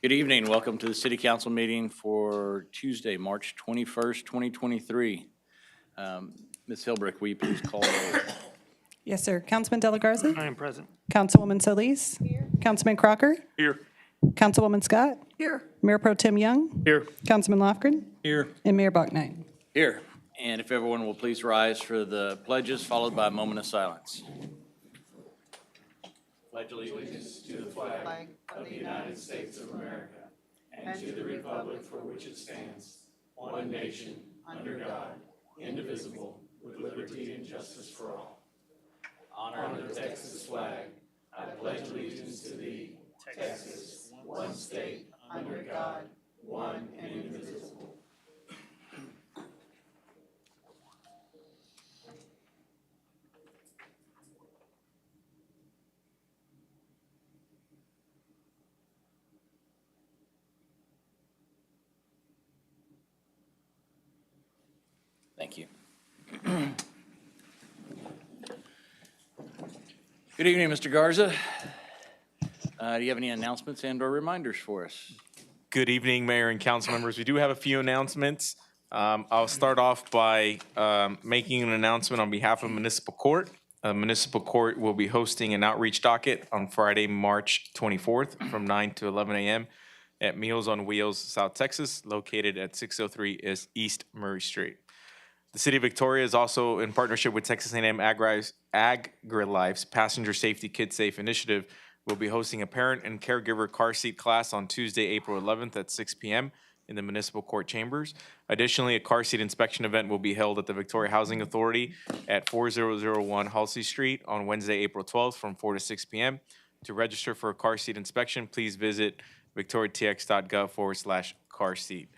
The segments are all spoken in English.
Good evening. Welcome to the City Council meeting for Tuesday, March 21st, 2023. Ms. Hilbrick, will you please call the roll? Yes, sir. Councilman De La Garza? I am present. Councilwoman Solis? Here. Councilman Crocker? Here. Councilwoman Scott? Here. Mayor Pro Tem Young? Here. Councilman Lofgren? Here. And Mayor Bucknight. Here. And if everyone will please rise for the pledges, followed by a moment of silence. Pledge allegiance to the flag of the United States of America and to the republic for which it stands, one nation, under God, indivisible, with liberty and justice for all. Honor the Texas flag. I pledge allegiance to thee, Texas, one state, under God, one and indivisible. Thank you. Good evening, Mr. Garza. Do you have any announcements and or reminders for us? Good evening, Mayor and council members. We do have a few announcements. I'll start off by making an announcement on behalf of Municipal Court. Municipal Court will be hosting an outreach docket on Friday, March 24th from 9 to 11 a.m. at Meals on Wheels, South Texas, located at 603 East Murray Street. The City of Victoria is also in partnership with Texas A&M AgriLife's Passenger Safety Kid Safe Initiative will be hosting a parent and caregiver car seat class on Tuesday, April 11th at 6 p.m. in the Municipal Court Chambers. Additionally, a car seat inspection event will be held at the Victoria Housing Authority at 4001 Halsey Street on Wednesday, April 12th from 4 to 6 p.m. To register for a car seat inspection, please visit victoriatx.gov/car seat.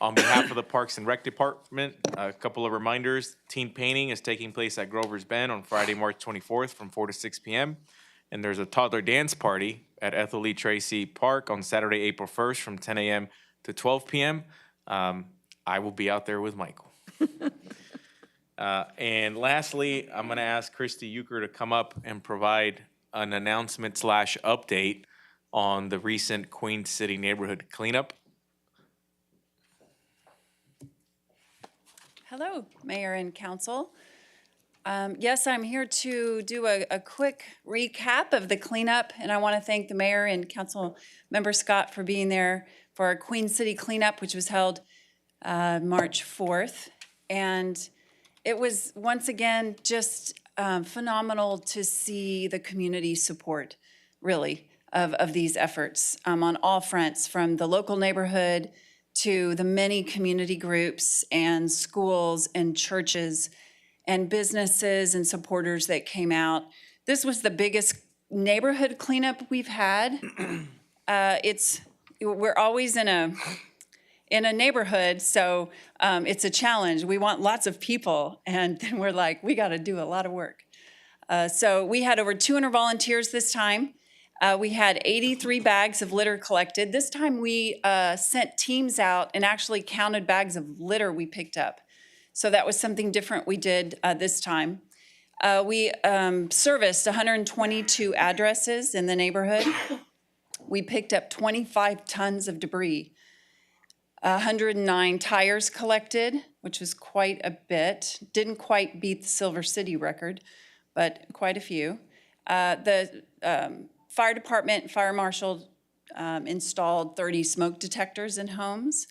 On behalf of the Parks and Rec Department, a couple of reminders. Teen painting is taking place at Grover's Bend on Friday, March 24th from 4 to 6 p.m. And there's a toddler dance party at Ethel E. Tracy Park on Saturday, April 1st from 10 a.m. to 12 p.m. I will be out there with Michael. And lastly, I'm going to ask Christy Euchre to come up and provide an announcement / update on the recent Queen City neighborhood cleanup. Hello, Mayor and Council. Yes, I'm here to do a quick recap of the cleanup, and I want to thank the Mayor and Council Member Scott for being there for our Queen City cleanup, which was held March 4th. And it was, once again, just phenomenal to see the community support, really, of these efforts on all fronts, from the local neighborhood to the many community groups and schools and churches and businesses and supporters that came out. This was the biggest neighborhood cleanup we've had. We're always in a neighborhood, so it's a challenge. We want lots of people, and then we're like, we got to do a lot of work. So we had over 200 volunteers this time. We had 83 bags of litter collected. This time we sent teams out and actually counted bags of litter we picked up. So that was something different we did this time. We serviced 122 addresses in the neighborhood. We picked up 25 tons of debris. 109 tires collected, which was quite a bit. Didn't quite beat the Silver City record, but quite a few. The fire department, fire marshal installed 30 smoke detectors in homes,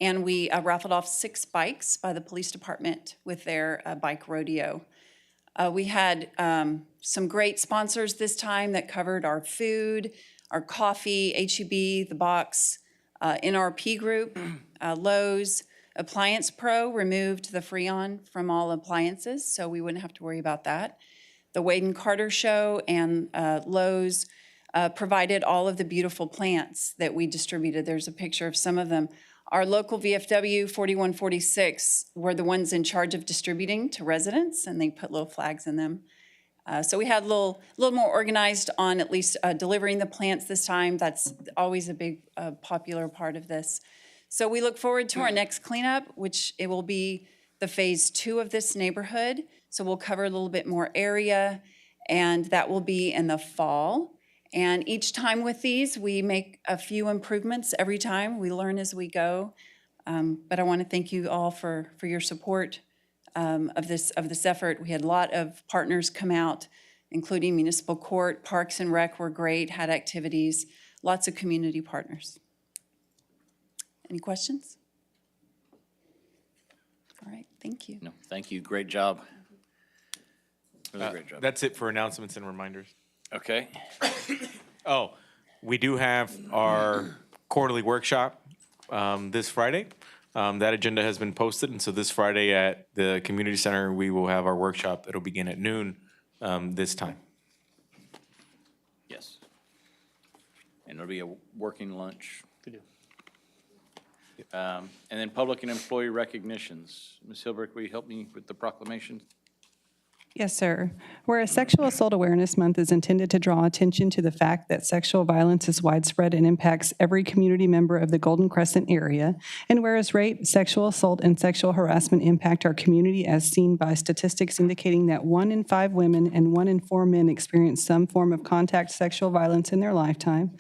and we raffled off 6 bikes by the police department with their bike rodeo. We had some great sponsors this time that covered our food, our coffee, HEB, the box, NRP Group, Lowe's. Appliance Pro removed the Freon from all appliances, so we wouldn't have to worry about that. The Wade and Carter Show and Lowe's provided all of the beautiful plants that we distributed. There's a picture of some of them. Our local VFW 4146 were the ones in charge of distributing to residents, and they put little flags in them. So we had a little more organized on at least delivering the plants this time. That's always a big popular part of this. So we look forward to our next cleanup, which it will be the phase 2 of this neighborhood. So we'll cover a little bit more area, and that will be in the fall. And each time with these, we make a few improvements every time. We learn as we go. But I want to thank you all for your support of this effort. We had a lot of partners come out, including municipal court, parks and rec were great, had activities, lots of community partners. Any questions? All right, thank you. No, thank you. Great job. Really great job. That's it for announcements and reminders. Okay. Oh, we do have our quarterly workshop this Friday. That agenda has been posted, and so this Friday at the community center, we will have our workshop. It'll begin at noon this time. Yes. And it'll be a working lunch. And then public and employee recognitions. Ms. Hilbert, will you help me with the proclamation? Yes, sir. Whereas Sexual Assault Awareness Month is intended to draw attention to the fact that sexual violence is widespread and impacts every community member of the Golden Crescent area, and whereas rape, sexual assault, and sexual harassment impact our community as seen by statistics indicating that 1 in 5 women and 1 in 4 men experience some form of contact sexual violence in their lifetime,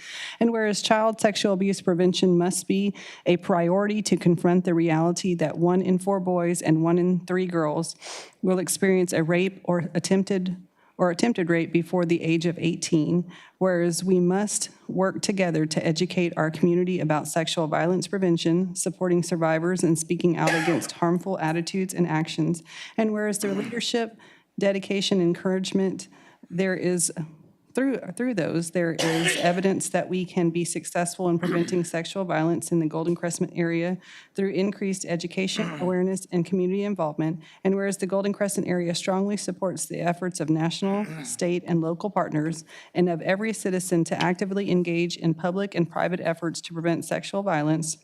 and whereas child sexual abuse prevention must be a priority to confront the reality that 1 in 4 boys and 1 in 3 girls will experience a rape or attempted rape before the age of 18, whereas we must work together to educate our community about sexual violence prevention, supporting survivors, and speaking out against harmful attitudes and actions, and whereas their leadership, dedication, encouragement, there is through those, there is evidence that we can be successful in preventing sexual violence in the Golden Crescent area through increased education, awareness, and community involvement. And whereas the Golden Crescent area strongly supports the efforts of national, state, and local partners, and of every citizen to actively engage in public and private efforts to prevent sexual violence,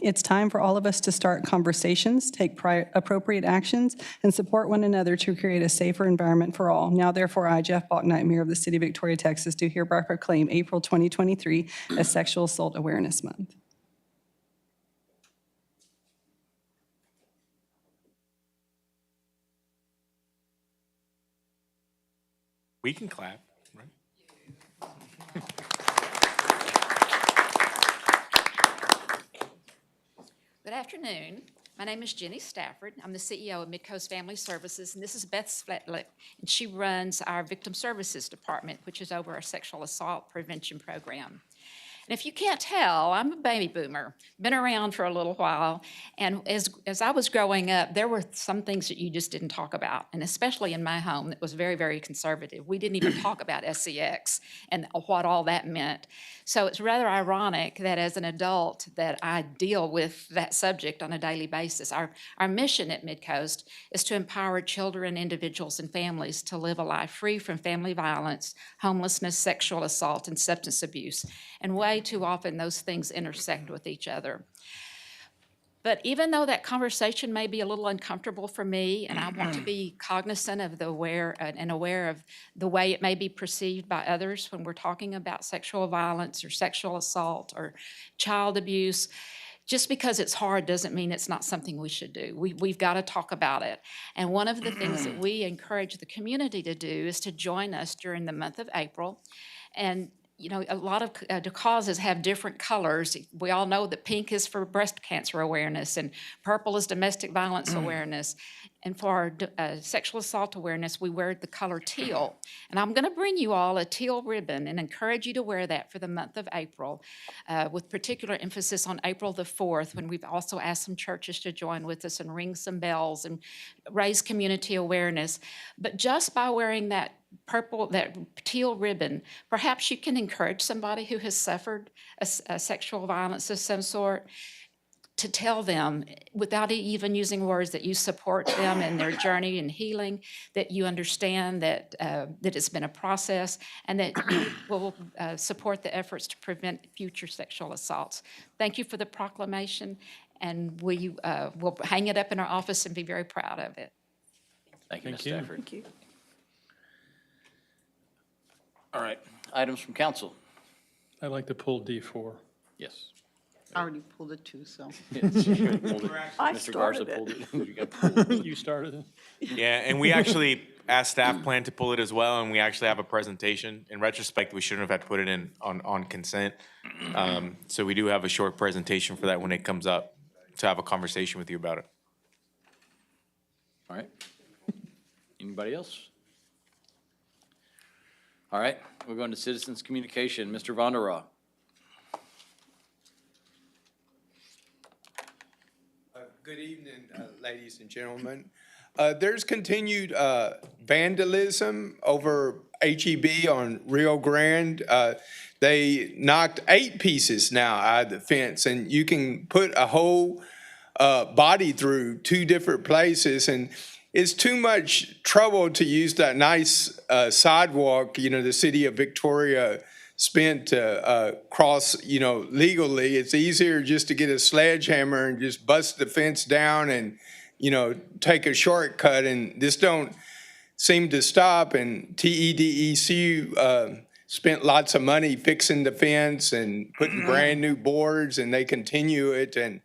it's time for all of us to start conversations, take appropriate actions, and support one another to create a safer environment for all. Now, therefore, I, Jeff Balknight, Mayor of the City of Victoria, Texas, do hereby proclaim April 2023 as Sexual Assault Awareness Month. We can clap, right? Good afternoon. My name is Jenny Stafford. I'm the CEO of Midcoast Family Services, and this is Beth Svetlik, and she runs our Victim Services Department, which is over our sexual assault prevention program. And if you can't tell, I'm a baby boomer, been around for a little while, and as I was growing up, there were some things that you just didn't talk about, and especially in my home that was very, very conservative. We didn't even talk about SEX and what all that meant. So it's rather ironic that as an adult that I deal with that subject on a daily basis. Our mission at Midcoast is to empower children, individuals, and families to live a life free from family violence, homelessness, sexual assault, and substance abuse. And way too often those things intersect with each other. But even though that conversation may be a little uncomfortable for me, and I want to be cognizant of aware of the way it may be perceived by others when we're talking about sexual violence or sexual assault or child abuse, just because it's hard doesn't mean it's not something we should do. We've got to talk about it. And one of the things that we encourage the community to do is to join us during the month of April. And you know, a lot of the causes have different colors. We all know that pink is for breast cancer awareness and purple is domestic violence awareness. And for our sexual assault awareness, we wear the color teal. And I'm going to bring you all a teal ribbon and encourage you to wear that for the month of April, with particular emphasis on April the 4th, when we've also asked some churches to join with us and ring some bells and raise community awareness. But just by wearing that teal ribbon, perhaps you can encourage somebody who has suffered a sexual violence of some sort to tell them, without even using words, that you support them in their journey and healing, that you understand that it's been a process, and that you will support the efforts to prevent future sexual assaults. Thank you for the proclamation, and we will hang it up in our office and be very proud of it. Thank you, Ms. Thank you. Stafford. Thank you. All right, items from council. I'd like to pull D4. Yes. I already pulled it too, so. I Mr. Garza started pulled it. it. You got pulled. You started it? Yeah, and we actually asked staff plan to pull it as well, and we actually have a presentation. In retrospect, we shouldn't have had put it in on consent. So we do have a short presentation for that when it comes up, to have a conversation with you about it. All right. Anybody else? All right, we're going to citizens communication. Mr. Vonderau. Good evening, ladies and gentlemen. There's continued vandalism over HEB on Rio Grande. They knocked 8 pieces now out of the fence, and you can put a whole body through 2 different places, and it's too much trouble to use that nice sidewalk, the city of Victoria spent to cross, legally. It's easier just to get a sledgehammer and just bust the fence down and, take a shortcut. And this don't seem to stop. And TEDEC spent lots of money fixing the fence and putting brand new boards, and they continue it. And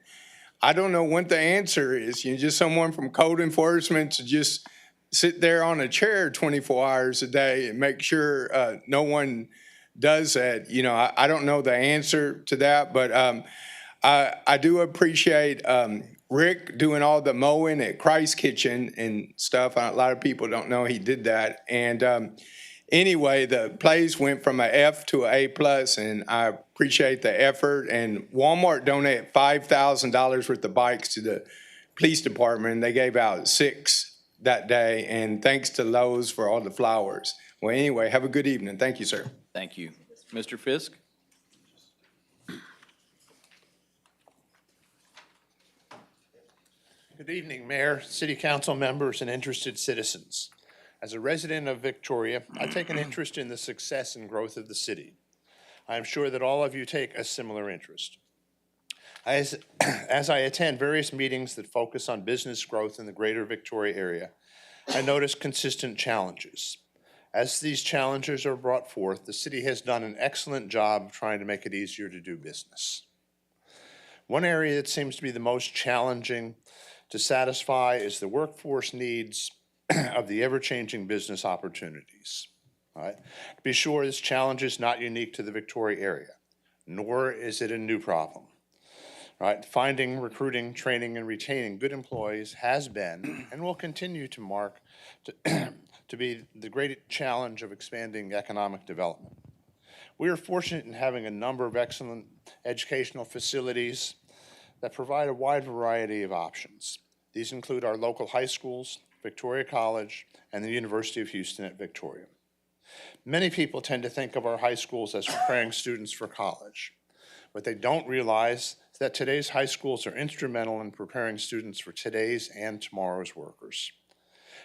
I don't know what the answer is. Just someone from code enforcement to just sit there on a chair 24 hours a day and make sure no one does that. I don't know the answer to that, but I do appreciate Rick doing all the mowing at Christ Kitchen and stuff. A lot of people don't know he did that. And anyway, the place went from an F to an A+, and I appreciate the effort. And Walmart donated $5,000 worth of bikes to the police department. They gave out 6 that day, and thanks to Lowe's for all the flowers. Well, anyway, have a good evening. Thank you, sir. Thank you. Mr. Fisk? Good evening, Mayor, City Council members, and interested citizens. As a resident of Victoria, I take an interest in the success and growth of the city. I am sure that all of you take a similar interest. As I attend various meetings that focus on business growth in the greater Victoria area, I notice consistent challenges. As these challenges are brought forth, the city has done an excellent job of trying to make it easier to do business. One area that seems to be the most challenging to satisfy is the workforce needs of the ever-changing business opportunities. All right? To be sure, this challenge is not unique to the Victoria area, nor is it a new problem. All right? Finding, recruiting, training, and retaining good employees has been and will continue to to be the great challenge of expanding economic development. We are fortunate in having a number of excellent educational facilities that provide a wide variety of options. These include our local high schools, Victoria College, and the University of Houston at Victoria. Many people tend to think of our high schools as preparing students for college. What they don't realize is that today's high schools are instrumental in preparing students for today's and tomorrow's workers.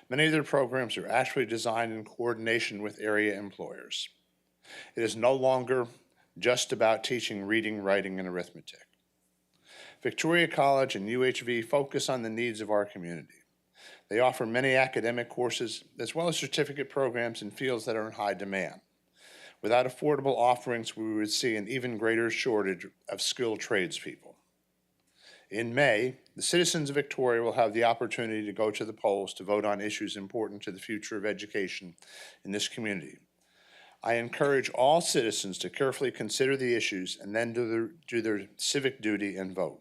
Many of their programs are actually designed in coordination with area employers. It is no longer just about teaching reading, writing, and arithmetic. Victoria College and UHV focus on the needs of our community. They offer many academic courses as well as certificate programs in fields that are in high demand. Without affordable offerings, we would see an even greater shortage of skilled tradespeople. In May, the citizens of Victoria will have the opportunity to go to the polls to vote on issues important to the future of education in this community. I encourage all citizens to carefully consider the issues and then do their civic duty and vote.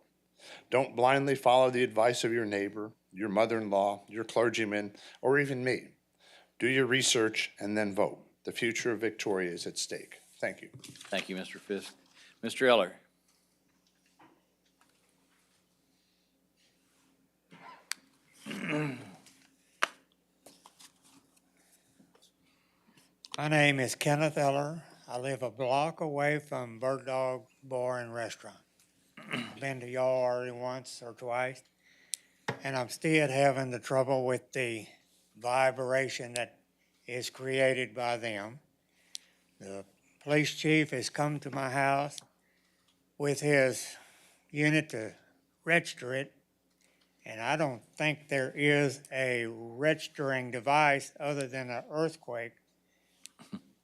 Don't blindly follow the advice of your neighbor, your mother-in-law, your clergyman, or even me. Do your research and then vote. The future of Victoria is at stake. Thank you. Thank you, Mr. Fisk. Mr. Eller? My name is Kenneth Eller. I live a block away from Bird Dog Bar and Restaurant. Been to y'all already once or twice, and I'm still having the trouble with the vibration that is created by them. The police chief has come to my house with his unit to register it, and I don't think there is a registering device other than an earthquake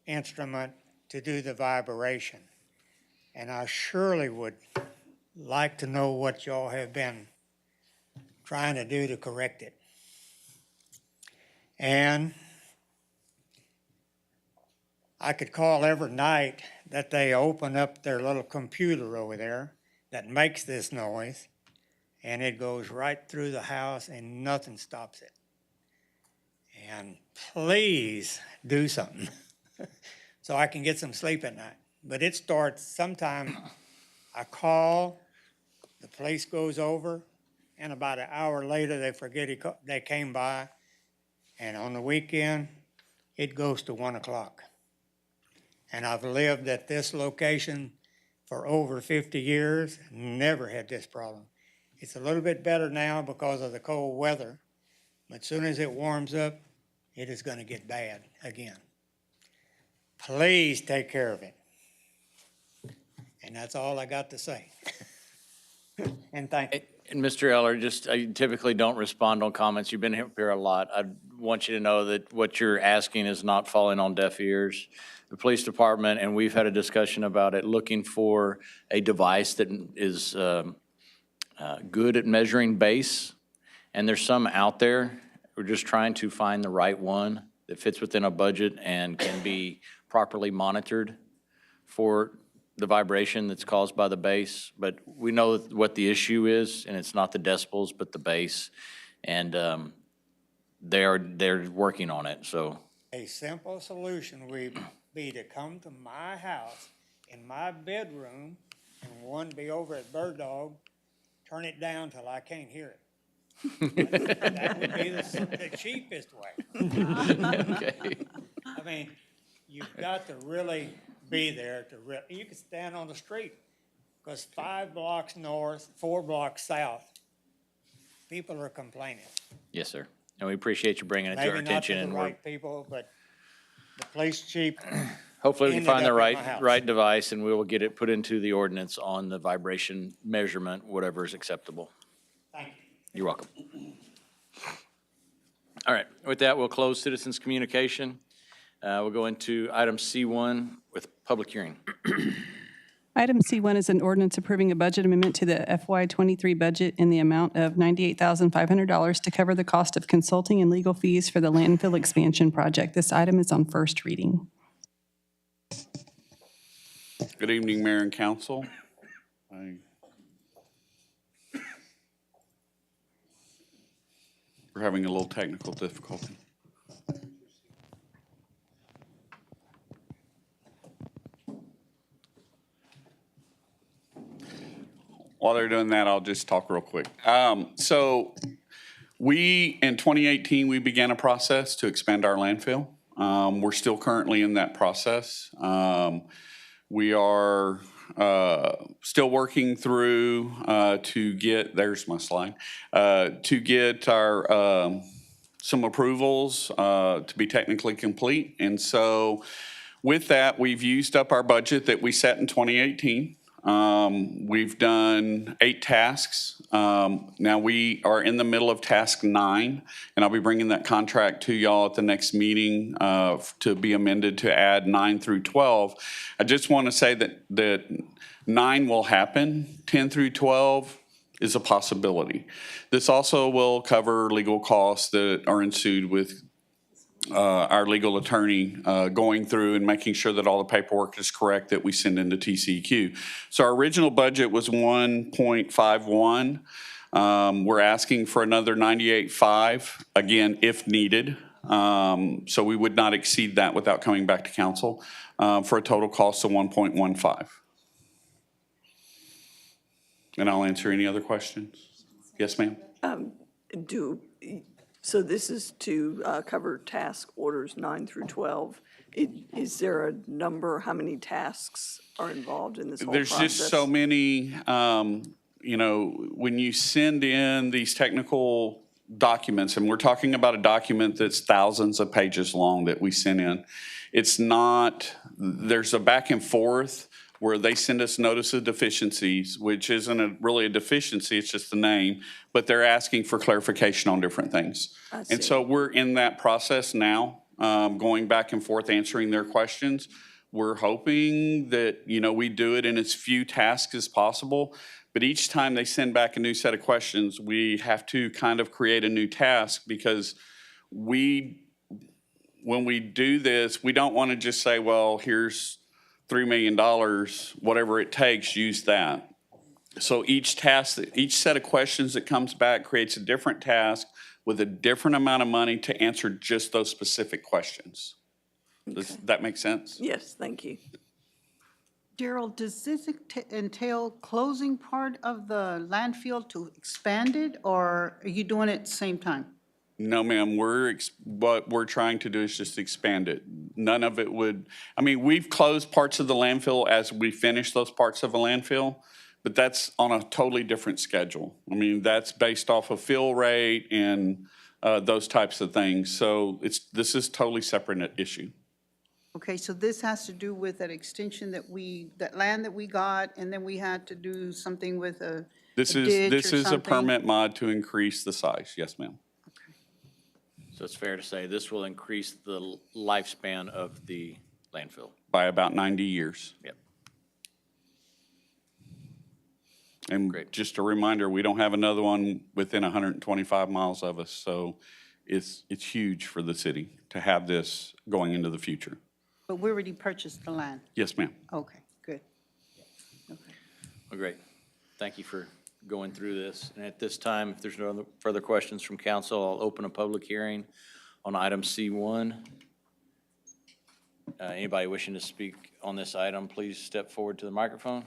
instrument to do the vibration. And I surely would like to know what y'all have been trying to do to correct it. And I could call every night that they open up their little computer over there that makes this noise, and it goes right through the house and nothing stops it. And please do something so I can get some sleep at night. But it starts sometime, I call, the police goes over, and about an hour later, they forget they came by. And on the weekend, it goes to 1 o'clock. And I've lived at this location for over 50 years, never had this problem. It's a little bit better now because of the cold weather, but as soon as it warms up, it is going to get bad again. Please take care of it. And that's all I got to say. And thank you. And Mr. Eller, I typically don't respond on comments. You've been here a lot. I want you to know that what you're asking is not falling on deaf ears. The police department, and we've had a discussion about it, looking for a device that is good at measuring bass. And there's some out there. We're just trying to find the right one that fits within a budget and can be properly monitored for the vibration that's caused by the bass. But we know what the issue is, and it's not the decibels, but the bass. And they're working on it, so. A simple solution would be to come to my house in my bedroom, and one be over at Bird Dog, turn it down till I can't hear it. That would be the cheapest way. Okay. I mean, you've got to really be there you can stand on the street, because 5 blocks north, 4 blocks south, people are complaining. Yes, sir. And we appreciate you bringing it to our Maybe not attention. to the And right people, but the police chief. hopefully we can ended find the up at my house. right device, and we will get it put into the ordinance on the vibration measurement, whatever is acceptable. Thank you. You're welcome. All right, with that, we'll close citizens' communication. We'll go into item C1 with public hearing. Item C1 is an ordinance approving a budget amendment to the FY23 budget in the amount of $98,500 to cover the cost of consulting and legal fees for the landfill expansion project. This item is on first reading. Good evening, Mayor and Council. We're having a little technical difficulty. While they're doing that, I'll just talk real quick. So in 2018, we began a process to expand our landfill. We're still currently in that process. We are still working through to get, there's my slide, to get our some approvals to be technically complete. And so with that, we've used up our budget that we set in 2018. We've done 8 tasks. Now we are in the middle of task 9, and I'll be bringing that contract to y'all at the next meeting to be amended to add 9 through 12. I just want to say that 9 will happen. 10 through 12 is a possibility. This also will cover legal costs that are ensued with our legal attorney going through and making sure that all the paperwork is correct that we send into TCEQ. So our original budget was 1.51. We're asking for another 98.5, again, if needed. So we would not exceed that without coming back to council for a total cost of 1.15. And I'll answer any other questions. Yes, ma'am? So this is to cover task orders 9 through 12. Is there a number, how many tasks are involved in this whole process? There's just so many, you know, when you send in these technical documents, and we're talking about a document that's thousands of pages long that we send in, it's not, there's a back and forth where they send us notice of deficiencies, which isn't really a deficiency, it's just the name, but they're asking for clarification on different things. And so we're in that process now, going back and forth answering their questions. We're hoping that, we do it in as few tasks as possible. But each time they send back a new set of questions, we have to kind of create a new task because when we do this, we don't want to just say, well, here's $3 million, whatever it takes, use that. So each set of questions that comes back creates a different task with a different amount of money to answer just those specific questions. Does that make sense? Yes, thank you. Daryl, does this entail closing part of the landfill to expand it, or are you doing it at the same time? No, ma'am, what we're trying to do is just expand it. None of it we've closed parts of the landfill as we finish those parts of a landfill, but that's on a totally different schedule. That's based off of fill rate and those types of things. So this is totally separate issue. Okay, so this has to do with that extension that land that we got, and then we had to do something with a This ditch is or a something? permit mod to increase the size. Yes, ma'am. So it's fair to say this will increase the lifespan of the landfill. By about 90 years. Yep. And Great. just a reminder, we don't have another one within 125 miles of us, so it's huge for the city to have this going into the future. But we already purchased the land. Yes, ma'am. Okay, good. Okay. Well, great. Thank you for going through this. And at this time, if there's no other further questions from council, I'll open a public hearing on item C1. Anybody wishing to speak on this item, please step forward to the microphone.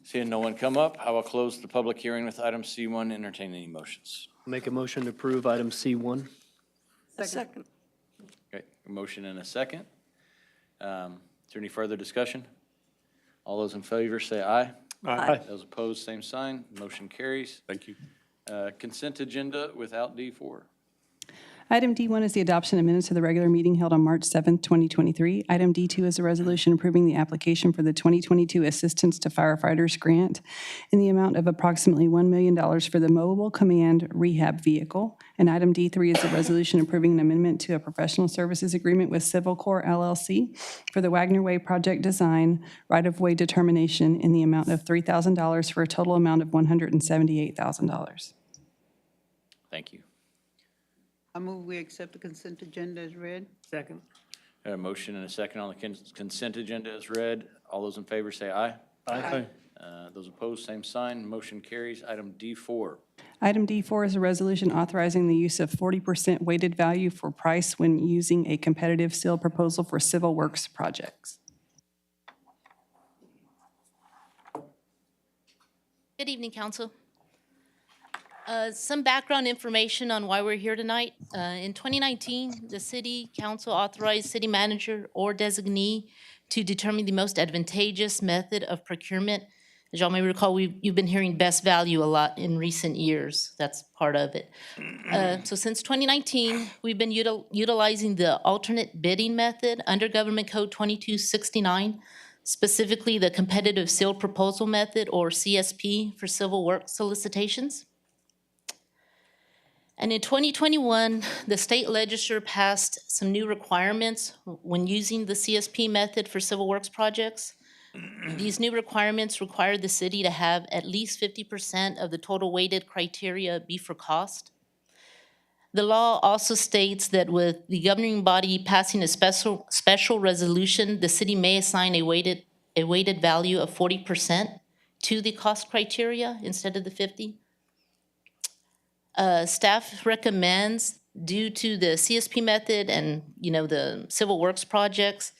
Seeing no one come up, I will close the public hearing with item C1. Entertain any motions. Make a motion to approve item C1. Second. Okay, a motion and a second. Is there any further discussion? All those in favor say aye. Aye. Those opposed, same sign. Motion carries. Thank you. Consent agenda without D4. Item D1 is the adoption of minutes of the regular meeting held on March 7th, 2023. Item D2 is a resolution approving the application for the 2022 Assistance to Firefighters Grant in the amount of approximately $1 million for the Mobile Command Rehab vehicle. And item D3 is a resolution approving an amendment to a professional services agreement with CivilCorp LLC for the Wagner Way Project Design right-of-way determination in the amount of $3,000 for a total amount of $178,000. Thank you. I move we accept the consent agenda as read. Second. A motion and a second on the consent agenda as read. All those in favor say aye. Aye. Those opposed, same sign. Motion carries. Item D4. Item D4 is a resolution authorizing the use of 40% weighted value for price when using a competitive seal proposal for civil works projects. Good evening, Council. Some background information on why we're here tonight. In 2019, the City Council authorized city manager or designee to determine the most advantageous method of procurement. As y'all may recall, you've been hearing best value a lot in recent years. That's part of it. So since 2019, we've been utilizing the alternate bidding method under Government Code 2269, specifically the competitive sealed proposal method, or CSP, for civil work solicitations. And in 2021, the state legislature passed some new requirements when using the CSP method for civil works projects. These new requirements require the city to have at least 50% of the total weighted criteria be for cost. The law also states that with the governing body passing a special resolution, the city may assign a weighted value of 40% to the cost criteria instead of the 50%. Staff recommends, due to the CSP method and, the civil works projects,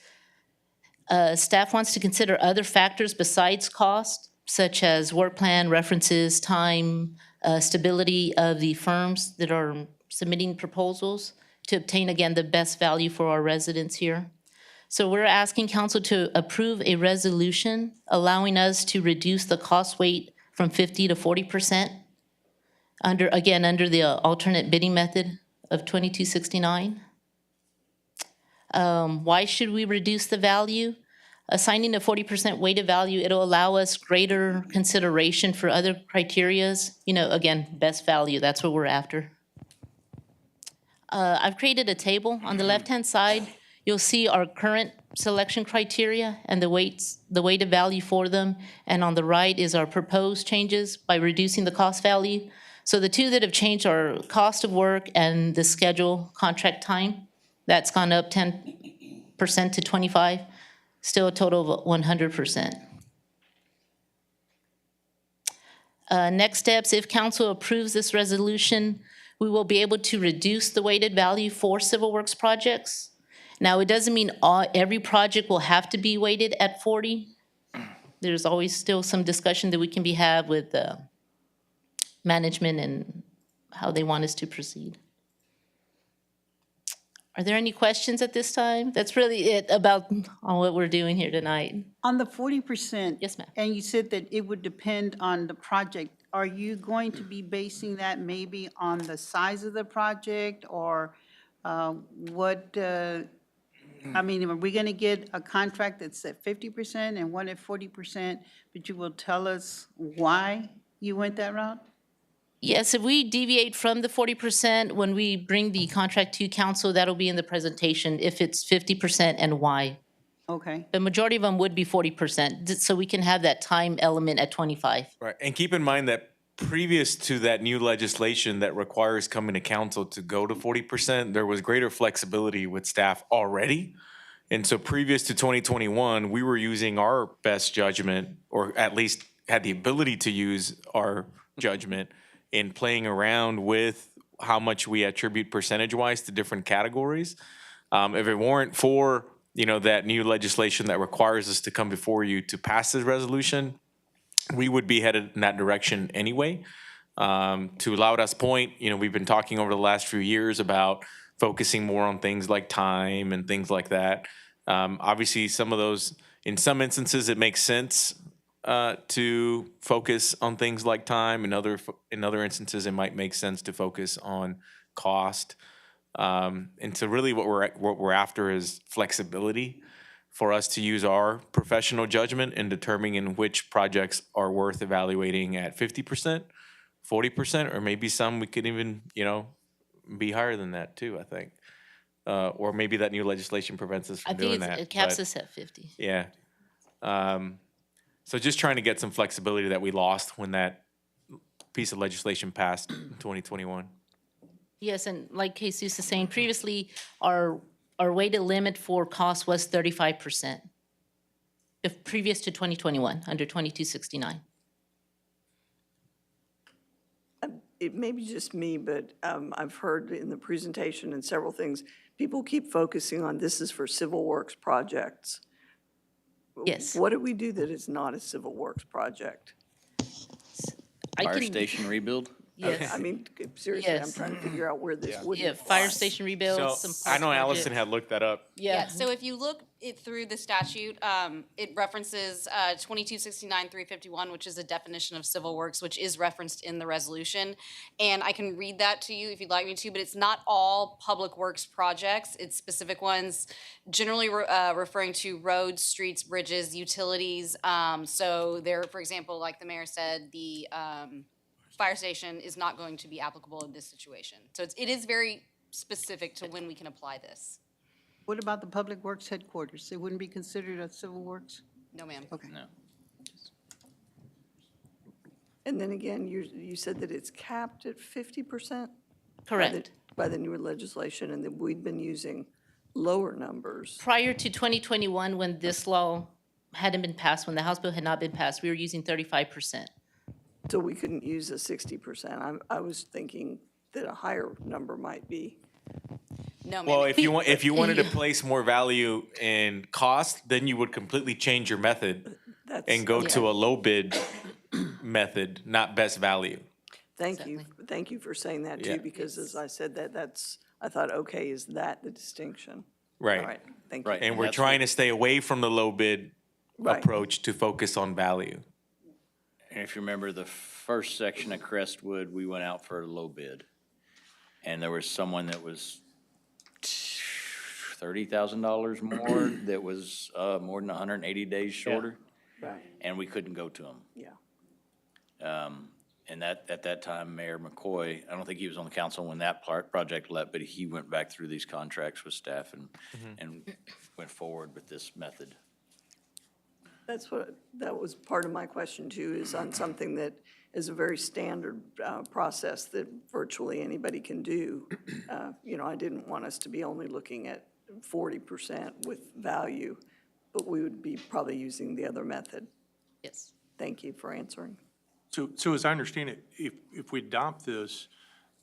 staff wants to consider other factors besides cost, such as work plan, references, time, stability of the firms that are submitting proposals to obtain, again, the best value for our residents here. So we're asking council to approve a resolution allowing us to reduce the cost weight from 50 to 40%. Under the alternate bidding method of 2269. Why should we reduce the value? Assigning a 40% weighted value, it'll allow us greater consideration for other criterias. Again, best value, that's what we're after. I've created a table. On the left-hand side, You'll see our current selection criteria and the weighted value for them. And on the right is our proposed changes by reducing the cost value. So the two that have changed are cost of work and the schedule contract time. That's gone up 10% to 25, still a total of 100%. Next steps, if council approves this resolution, we will be able to reduce the weighted value for civil works projects. Now, it doesn't mean every project will have to be weighted at 40. There's always still some discussion that we can have with management and how they want us to proceed. Are there any questions at this time? That's really it about on what we're doing here tonight. On the 40%. Yes, ma'am. And you said that it would depend on the project. Are you going to be basing that maybe on the size of the project or what, I mean, are we going to get a contract that's at 50% and one at 40%, but you will tell us why you went that route? Yes, if we deviate from the 40%, when we bring the contract to council, that'll be in the presentation, if it's 50% and why. Okay. The majority of them would be 40%, so we can have that time element at 25. Right, and keep in mind that previous to that new legislation that requires coming to council to go to 40%, there was greater flexibility with staff already. And so previous to 2021, we were using our best judgment, or at least had the ability to use our judgment in playing around with how much we attribute percentage-wise to different categories. If it weren't for, that new legislation that requires us to come before you to pass this resolution, we would be headed in that direction anyway. To Lauda's point, we've been talking over the last few years about focusing more on things like time and things like that. Obviously, some of those, in some instances, it makes sense to focus on things like time. In other instances, it might make sense to focus on cost. And so really what we're after is flexibility for us to use our professional judgment in determining which projects are worth evaluating at 50%, 40%, or maybe some we could even, be higher than that too, I think. Or maybe that new legislation prevents us from doing that. I think it caps us at 50. Yeah. So just trying to get some flexibility that we lost when that piece of legislation passed in 2021. Yes, and like Jesus is saying, previously, our weighted limit for cost was 35%. If previous to 2021, under 2269. It may be just me, but I've heard in the presentation and several things, people keep focusing on this is for civil works projects. Yes. What do we do that is not a civil works project? Fire station rebuild? Yes. I mean, seriously, I'm Yes. trying to figure out where this would Yeah, fire station rebuilds, some So I know park Allison projects. had looked that up. Yeah. So if you look it through the statute, it references 2269-351, which is a definition of civil works, which is referenced in the resolution. And I can read that to you if you'd like me to, but it's not all public works projects. It's specific ones, generally referring to roads, streets, bridges, utilities. So there, for example, like the mayor said, the fire station is not going to be applicable in this situation. So it is very specific to when we can apply this. What about the Public Works headquarters? It wouldn't be considered a civil works? No, ma'am. Okay. No. And then again, you said that it's capped at 50%? Correct. By the newer legislation, and that we've been using lower numbers. Prior to 2021, when this law hadn't been passed, when the House bill had not been passed, we were using 35%. So we couldn't use a 60%. I was thinking that a higher number might be. No, ma'am. Well, if you wanted to place more value in cost, then you would completely change your method and go to a low bid method, not best value. Thank you for saying that Yeah. too, because as I said I thought, okay, is that the distinction? Right. All right, thank you. Right. And we're That's trying to stay away from the low bid Right. approach to focus on value. And if you remember the first section of Crestwood, we went out for a low bid. And there was someone that was $30,000 more, that was more than 180 days shorter. Right, And we couldn't go to them. yeah. And that, at that time, Mayor McCoy, I don't think he was on the council when that project left, but he went back through these contracts with staff and went forward with this method. That was part of my question too, is on something that is a very standard process that virtually anybody can do. I didn't want us to be only looking at 40% with value, but we would be probably using the other method. Yes. Thank you for answering. So as I understand it, if we adopt this,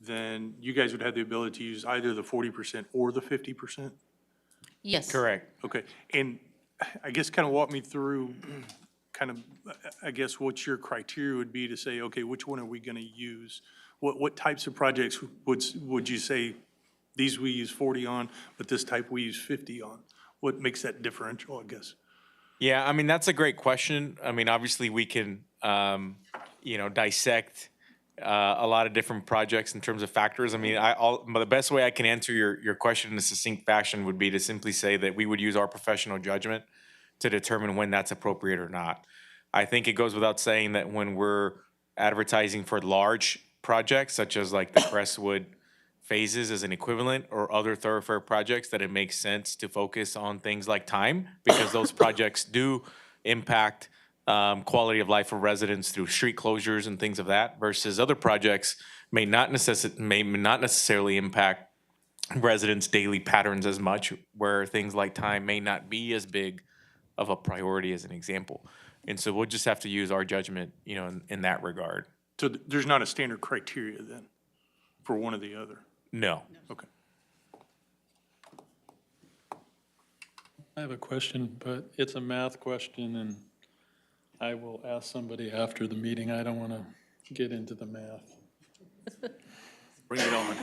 then you guys would have the ability to use either the 40% or the 50%? Yes. Correct. Okay, and I guess kind of walk me through kind of, I guess, what your criteria would be to say, okay, which one are we going to use? What types of projects would you say, these we use 40 on, but this type we use 50 on? What makes that differential, I guess? Yeah, I mean, that's a great question. I mean, obviously, we can, dissect a lot of different projects in terms of factors. I mean, but the best way I can answer your question in a succinct fashion would be to simply say that we would use our professional judgment to determine when that's appropriate or not. I think it goes without saying that when we're advertising for large projects, such as like the Crestwood phases as an equivalent or other thoroughfare projects, that it makes sense to focus on things like time, because those projects do impact quality of life for residents through street closures and things of that, versus other projects may not necessarily impact residents' daily patterns as much, where things like time may not be as big of a priority as an example. And so we'll just have to use our judgment, in that regard. So there's not a standard criteria then for one or the other? No. Okay. I have a question, but it's a math question, and I will ask somebody after the meeting. I don't want to get into the math. Bring it on.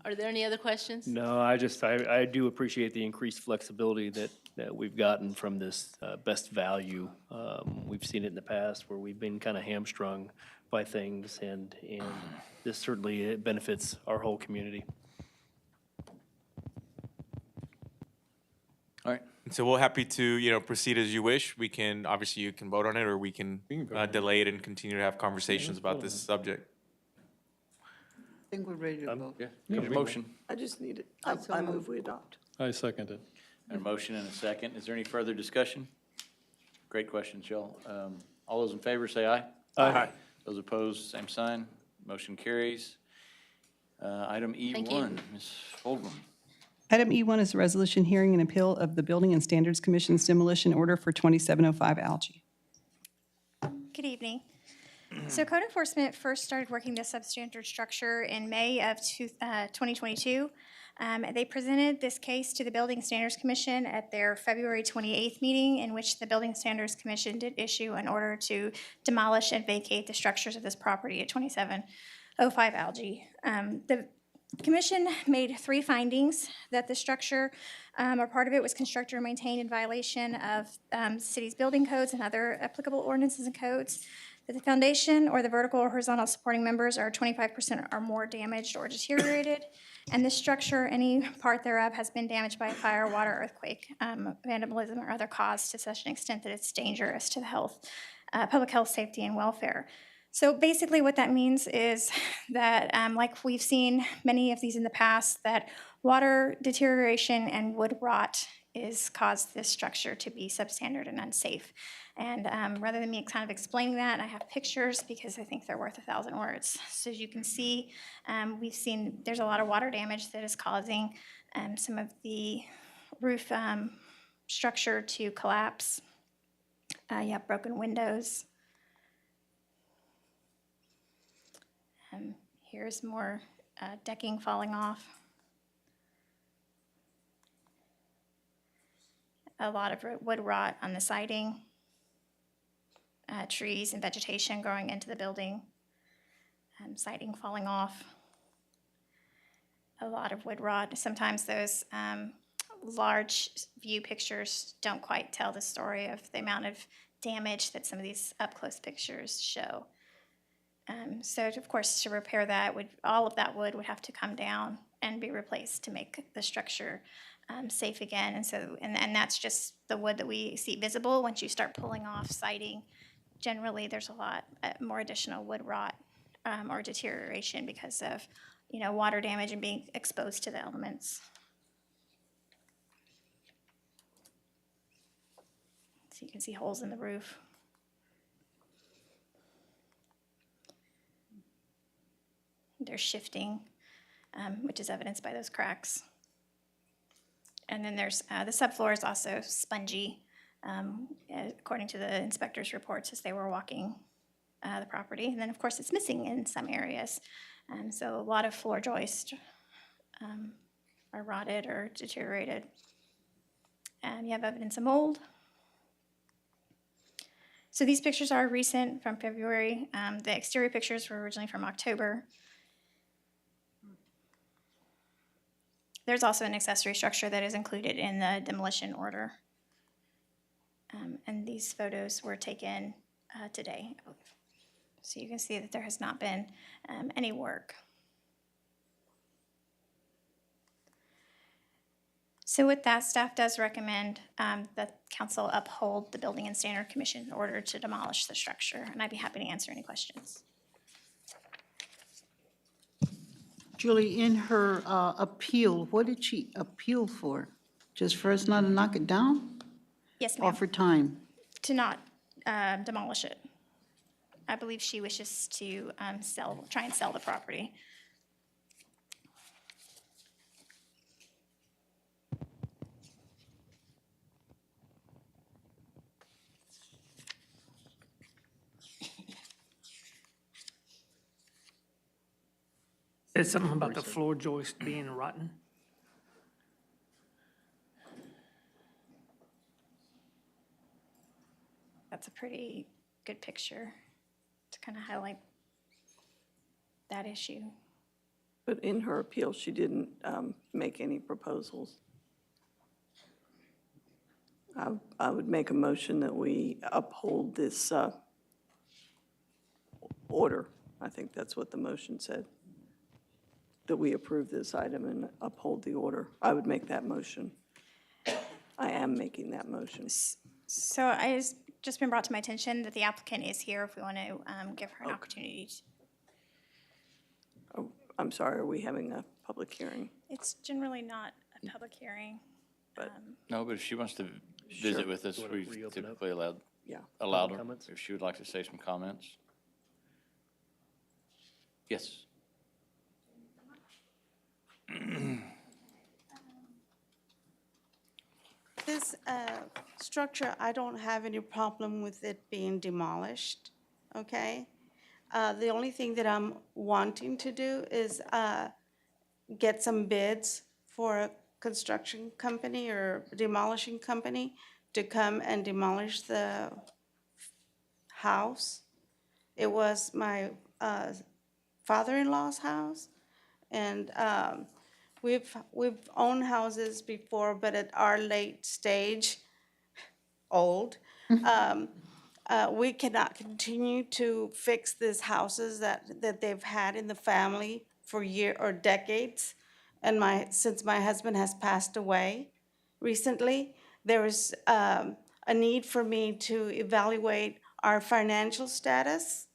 Are there any other questions? No, I do appreciate the increased flexibility that we've gotten from this best value. We've seen it in the past where we've been kind of hamstrung by things, and this certainly benefits our whole community. All right. And so we're happy to, proceed as you wish. We can, obviously you can vote on it, or we can delay it and continue to have conversations about this subject. I think we're ready to vote. Yeah, need a motion. I just need it. I move we adopt. I second it. A motion and a second. Is there any further discussion? Great question, y'all. All those in favor say aye. Aye. Those opposed, same sign. Motion carries. Item Thank E1, you. Ms. Fulgham. Item E1 is a resolution hearing an appeal of the Building and Standards Commission's demolition order for 2705 Algae. Good evening. So code enforcement first started working this substandard structure in May of 2022. They presented this case to the Building Standards Commission at their February 28th meeting, in which the Building Standards Commission did issue an order to demolish and vacate the structures of this property at 2705 Algae. The Commission made 3 findings: that the structure or part of it was constructed or maintained in violation of the city's building codes and other applicable ordinances and codes, that the foundation or the vertical or horizontal supporting members are 25% or more damaged or deteriorated, and the structure, any part thereof, has been damaged by a fire, water, earthquake, vandalism, or other cause to such an extent that it's dangerous to the health, public health, safety, and welfare. So basically what that means is that, like we've seen many of these in the past, that water deterioration and wood rot is caused this structure to be substandard and unsafe. And rather than me kind of explaining that, I have pictures because I think they're worth 1,000 words. So as you can see, we've seen there's a lot of water damage that is causing some of the roof structure to collapse. You have broken windows. Here's more decking falling off. A lot of wood rot on the siding. Trees and vegetation growing into the building. Siding falling off. A lot of wood rot. Sometimes those large view pictures don't quite tell the story of the amount of damage that some of these up-close pictures show. So of course, to repair that, all of that wood would have to come down and be replaced to make the structure safe again. And so, and that's just the wood that we see visible. Once you start pulling off siding, generally there's a lot more additional wood rot or deterioration because of, water damage and being exposed to the elements. So you can see holes in the roof. They're shifting, which is evidenced by those cracks. And then there's the subfloor is also spongy, according to the inspector's reports as they were walking the property. And then, of course, it's missing in some areas. So a lot of floor joists are rotted or deteriorated. And you have evidence of mold. So these pictures are recent from February. The exterior pictures were originally from October. There's also an accessory structure that is included in the demolition order. And these photos were taken today. So you can see that there has not been any work. So with that, staff does recommend that council uphold the Building and Standard Commission order to demolish the structure, and I'd be happy to answer any questions. Julie, in her appeal, what did she appeal for? Just for us not to knock it down? Yes, Or ma'am. for time? To not demolish it. I believe she wishes to try and sell the property. There's something about the floor joist being rotten. That's a pretty good picture to kind of highlight that issue. But in her appeal, she didn't make any proposals. I would make a motion that we uphold this order. I think that's what the motion said, that we approve this item and uphold the order. I would make that motion. I am making that motion. So it's just been brought to my attention that the applicant is here if we want to give her an opportunity. Oh, I'm sorry, are we having a public hearing? It's generally not a public hearing. No, but if she wants to visit with us, we've typically allowed her, if she would like to say some comments. Yes. This structure, I don't have any problem with it being demolished, okay? The only thing that I'm wanting to do is get some bids for a construction company or demolishing company to come and demolish the house. It was my father-in-law's house, and we've owned houses before, but at our late stage, old, we cannot continue to fix these houses that they've had in the family for years or decades. And since my husband has passed away recently, there is a need for me to evaluate our financial status.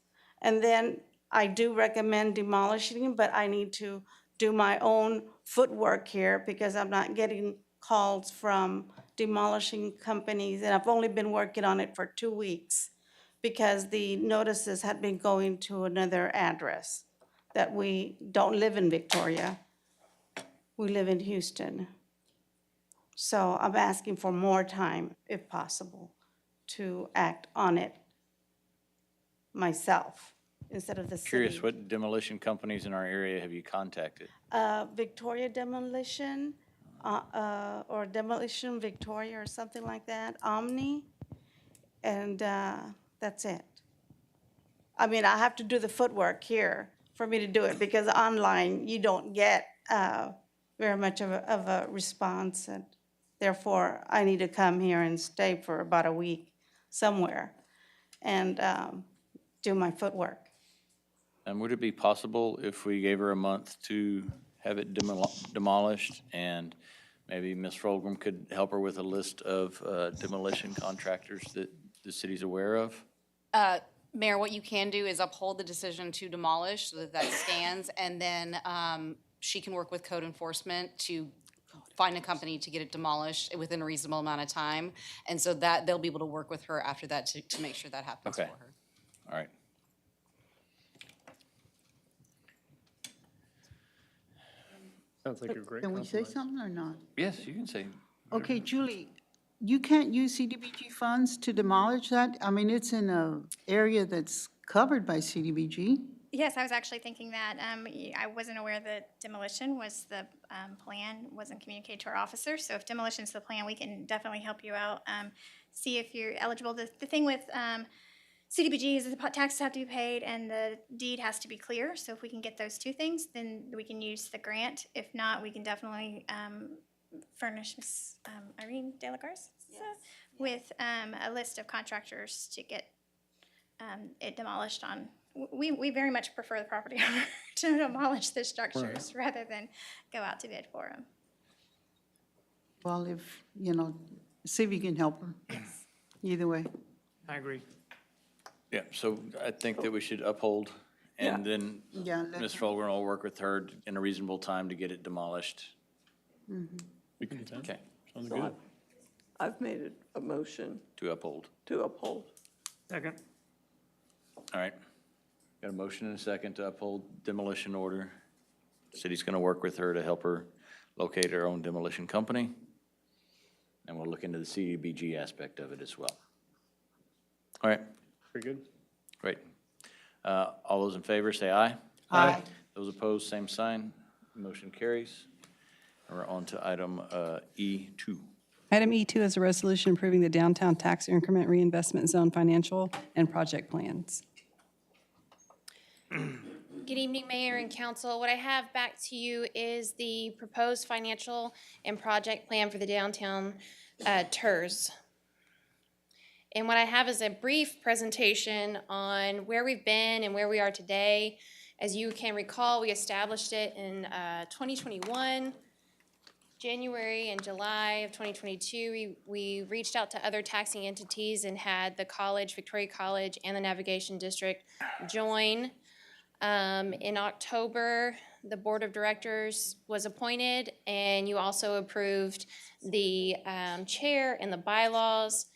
And then I do recommend demolishing, but I need to do my own footwork here because I'm not getting calls from demolishing companies, and I've only been working on it for 2 weeks because the notices had been going to another address, that we don't live in Victoria. We live in Houston. So I'm asking for more time, if possible, to act on it myself instead of the city. Curious, what demolition companies in our area have you contacted? Victoria Demolition, or Demolition Victoria or something like that, Omni, and that's it. I mean, I have to do the footwork here for me to do it because online you don't get very much of a response, and therefore I need to come here and stay for about a week somewhere and do my footwork. And would it be possible if we gave her a month to have it demolished and Maybe Ms. Fulgham could help her with a list of demolition contractors that the city's aware of. Mayor, what you can do is uphold the decision to demolish so that that stands, and then she can work with code enforcement to find a company to get it demolished within a reasonable amount of time. And so that they'll be able to work with her after that to make sure that happens for Okay. her. All right. Sounds like a great Can we say compromise. something or not? Yes, you can say. Okay, Julie, you can't use CDBG funds to demolish that? I mean, it's in a area that's covered by CDBG. Yes, I was actually thinking that. I wasn't aware that demolition was the plan, wasn't communicated to our officers. So if demolition's the plan, we can definitely help you out. See if you're eligible. The thing with CDBG is that the taxes have to be paid and the deed has to be clear. So if we can get those two things, then we can use the grant. If not, we can definitely furnish Ms. Irene De La Garza with a list of contractors to get it demolished on. We very much prefer the property owner to demolish the structures rather than go out to bid for them. Well, if, see if you can help her. Yes. Either way. I agree. Yeah, so I think that we should uphold, and then Yeah. Ms. Fulgham will work with her in a reasonable time to get it demolished. We can do that. Okay, Sounds So good. I've made a motion to uphold. to uphold. Second. All right. Got a motion and a second to uphold demolition order. City's going to work with her to help her locate her own demolition company. And we'll look into the CDBG aspect of it as well. All right, Very good. great. All those in favor, say aye. Aye. Those opposed, same sign. Motion carries. And we're on to item E2. Item E2 is a resolution approving the downtown tax increment reinvestment zone financial and project plans. Good evening, Mayor and Council. What I have back to you is the proposed financial and project plan for the downtown TERS. And what I have is a brief presentation on where we've been and where we are today. As you can recall, we established it in 2021, January and July of 2022. We reached out to other taxing entities and had the college, Victoria College, and the Navigation District join. In October, the Board of Directors was appointed, and you also approved the chair and the bylaws.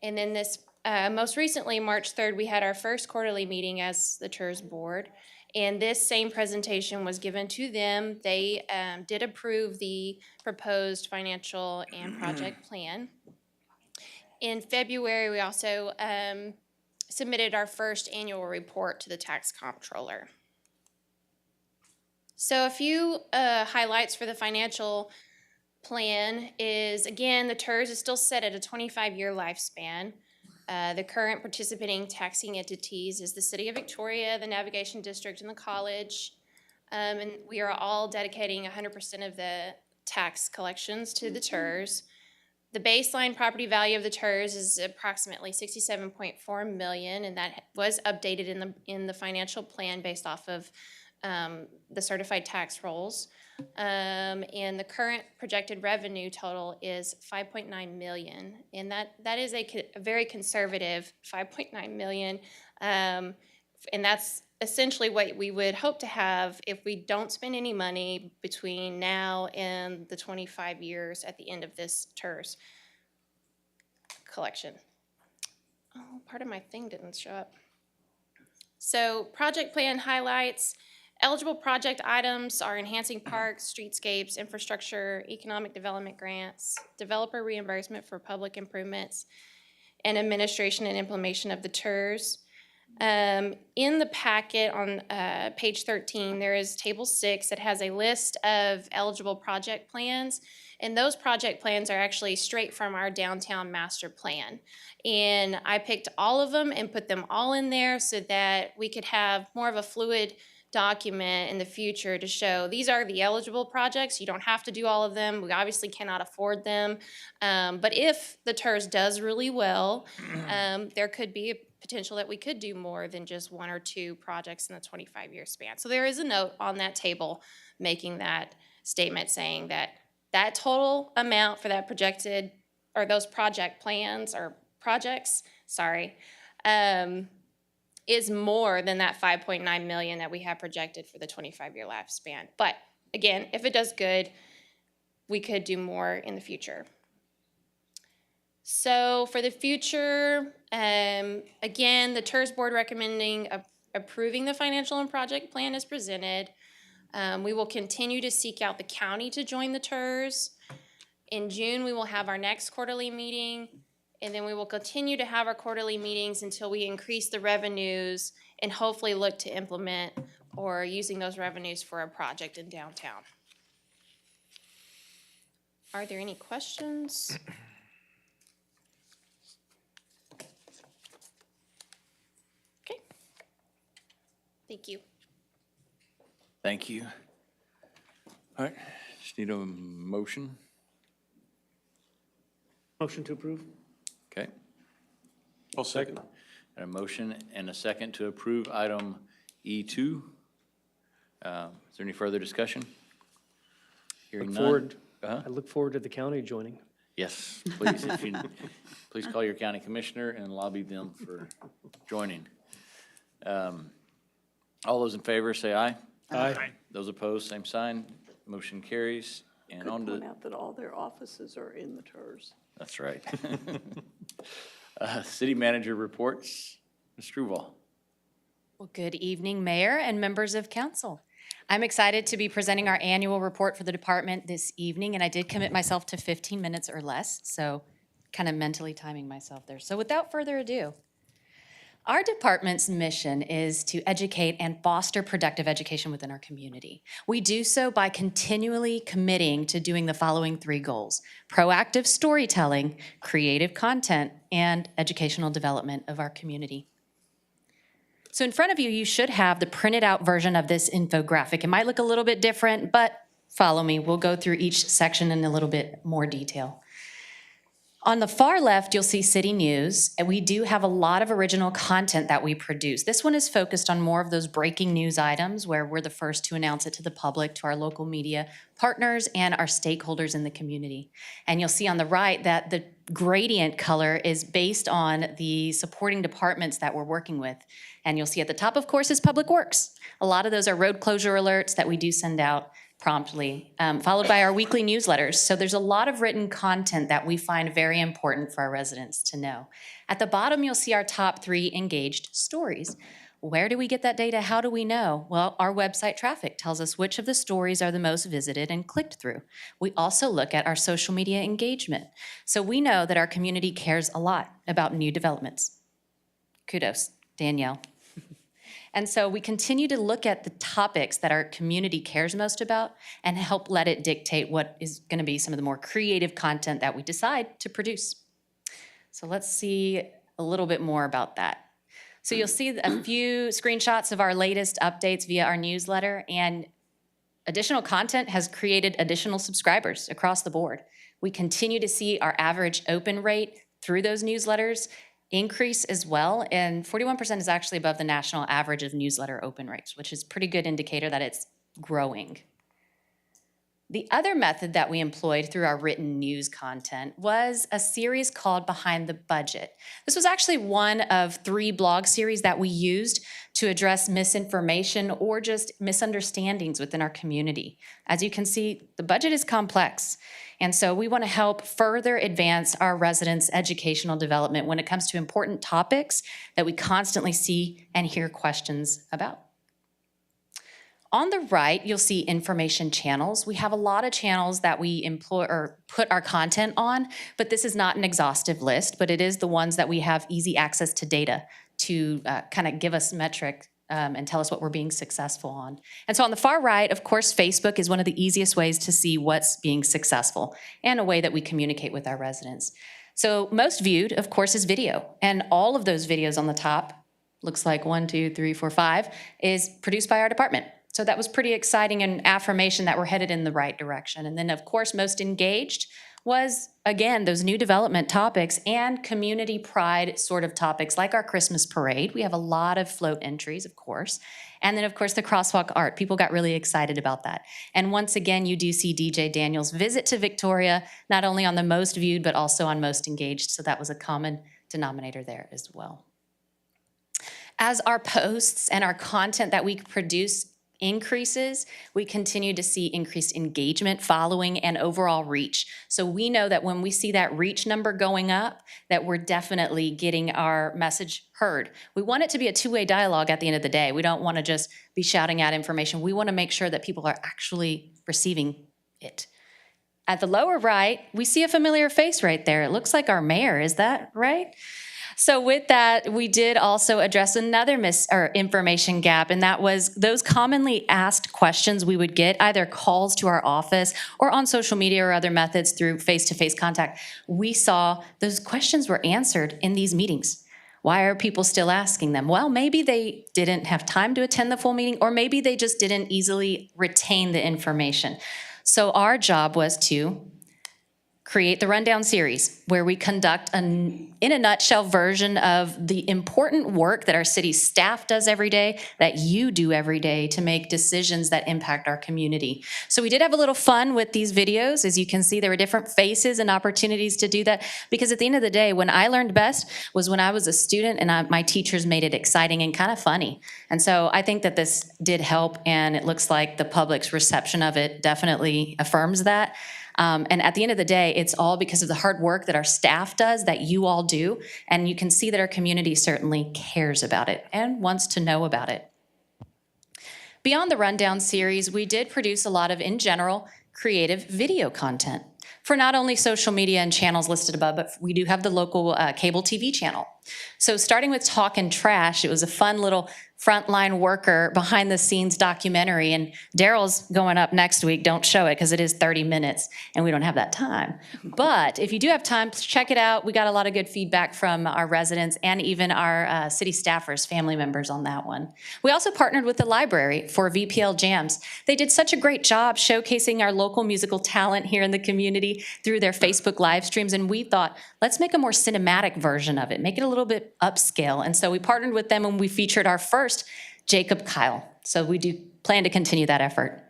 And then this, most recently, March 3rd, we had our first quarterly meeting as the TERS Board. And this same presentation was given to them. They did approve the proposed financial and project plan. In February, we also submitted our first annual report to the tax comptroller. So a few highlights for the financial plan is, again, the TERS is still set at a 25-year lifespan. The current participating taxing entities is the City of Victoria, the Navigation District, and the college. And we are all dedicating 100% of the tax collections to the TERS. The baseline property value of the TERS is approximately $67.4 million, and that was updated in the financial plan based off of the certified tax rolls. And the current projected revenue total is $5.9 million, and that is a very conservative $5.9 million, and that's essentially what we would hope to have if we don't spend any money between now and the 25 years at the end of this TERS collection. Oh, part of my thing didn't show up. So project plan highlights. Eligible project items are enhancing parks, streetscapes, infrastructure, economic development grants, developer reimbursement for public improvements, and administration and implementation of the TERS. In the packet on page 13, there is table 6 that has a list of eligible project plans, and those project plans are actually straight from our downtown master plan. And I picked all of them and put them all in there so that we could have more of a fluid document in the future to show these are the eligible projects. You don't have to do all of them. We obviously cannot afford them. But if the TERS does really well, there could be a potential that we could do more than just 1 or 2 projects in the 25-year span. So there is a note on that table making that statement saying that That total amount for that projected, or those project plans or projects, is more than that 5.9 million that we have projected for the 25-year lifespan. But again, if it does good, we could do more in the future. So for the future, again, the TERS board recommending approving the financial and project plan as presented. We will continue to seek out the county to join the TERS. In June, we will have our next quarterly meeting, and then we will continue to have our quarterly meetings until we increase the revenues and hopefully look to implement or using those revenues for a project in downtown. Are there any questions? Okay. Thank you. Thank you. All right, just need a motion. Motion to approve? Okay. I'll second. And a motion and a second to approve item E2. Is there any further discussion? Hearing Look none. forward. Uh-huh. I look forward to the county joining. Yes, please, please call your county commissioner and lobby them for joining. All those in favor say aye. Aye. Those opposed, same sign. Motion carries. And Could on point to, out that all their offices are in the TERS. that's right. City manager reports. Ms. Struval. Well, good evening, Mayor and members of council. I'm excited to be presenting our annual report for the department this evening, and I did commit myself to 15 minutes or less, so kind of mentally timing myself there. So without further ado, our department's mission is to educate and foster productive education within our community. We do so by continually committing to doing the following 3 goals: proactive storytelling, creative content, and educational development of our community. So in front of you, you should have the printed out version of this infographic. It might look a little bit different, but follow me. We'll go through each section in a little bit more detail. On the far left, you'll see city news, and we do have a lot of original content that we produce. This one is focused on more of those breaking news items where we're the first to announce it to the public, to our local media partners, and our stakeholders in the community. And you'll see on the right that the gradient color is based on the supporting departments that we're working with. And you'll see at the top, of course, is Public Works. A lot of those are road closure alerts that we do send out promptly, followed by our weekly newsletters. So there's a lot of written content that we find very important for our residents to know. At the bottom, you'll see our top 3 engaged stories. Where do we get that data? How do we know? Well, our website traffic tells us which of the stories are the most visited and clicked through. We also look at our social media engagement. So we know that our community cares a lot about new developments. Kudos, Danielle. And so we continue to look at the topics that our community cares most about and help let it dictate what is going to be some of the more creative content that we decide to produce. So let's see a little bit more about that. So you'll see a few screenshots of our latest updates via our newsletter, and additional content has created additional subscribers across the board. We continue to see our average open rate through those newsletters increase as well, and 41% is actually above the national average of newsletter open rates, which is a pretty good indicator that it's growing. The other method that we employed through our written news content was a series called Behind the Budget. This was actually one of 3 blog series that we used to address misinformation or just misunderstandings within our community. As you can see, the budget is complex, and so we want to help further advance our residents' educational development when it comes to important topics that we constantly see and hear questions about. On the right, you'll see information channels. We have a lot of channels that we employ or put our content on, but this is not an exhaustive list, but it is the ones that we have easy access to data to kind of give us metric and tell us what we're being successful on. And so on the far right, of course, Facebook is one of the easiest ways to see what's being successful and a way that we communicate with our residents. So most viewed, of course, is video. And all of those videos on the top, looks like 1, 2, 3, 4, 5, is produced by our department. So that was pretty exciting and affirmation that we're headed in the right direction. And then, of course, most engaged was, again, those new development topics and community pride sort of topics like our Christmas parade. We have a lot of float entries, of course. And then, of course, the crosswalk art. People got really excited about that. And once again, you do see DJ Daniels' visit to Victoria, not only on the most viewed, but also on most engaged. So that was a common denominator there as well. As our posts and our content that we produce increases, we continue to see increased engagement, following, and overall reach. So we know that when we see that reach number going up, that we're definitely getting our message heard. We want it to be a two-way dialogue at the end of the day. We don't want to just be shouting out information. We want to make sure that people are actually receiving it. At the lower right, we see a familiar face right there. It looks like our mayor. Is that right? So with that, we did also address another information gap, and that was those commonly asked questions we would get, either calls to our office or on social media or other methods through face-to-face contact. We saw those questions were answered in these meetings. Why are people still asking them? Well, maybe they didn't have time to attend the full meeting, or maybe they just didn't easily retain the information. So our job was to create the Rundown series, where we conduct in a nutshell version of the important work that our city staff does every day, that you do every day to make decisions that impact our community. So we did have a little fun with these videos. As you can see, there were different faces and opportunities to do that, because at the end of the day, when I learned best was when I was a student and my teachers made it exciting and kind of funny. And so I think that this did help, and it looks like the public's reception of it definitely affirms that. And at the end of the day, it's all because of the hard work that our staff does, that you all do, and you can see that our community certainly cares about it and wants to know about it. Beyond the Rundown series, we did produce a lot of, in general, creative video content for not only social media and channels listed above, but we do have the local cable TV channel. So starting with Talkin' Trash, it was a fun little frontline worker behind the scenes documentary, and Daryl's going up next week. Don't show it because it is 30 minutes and we don't have that time. But if you do have time, check it out. We got a lot of good feedback from our residents and even our city staffers, family members on that one. We also partnered with the library for VPL Jams. They did such a great job showcasing our local musical talent here in the community through their Facebook live streams, and we thought, let's make a more cinematic version of it, make it a little bit upscale. And so we partnered with them and we featured our first Jacob Kyle. So we do plan to continue that effort.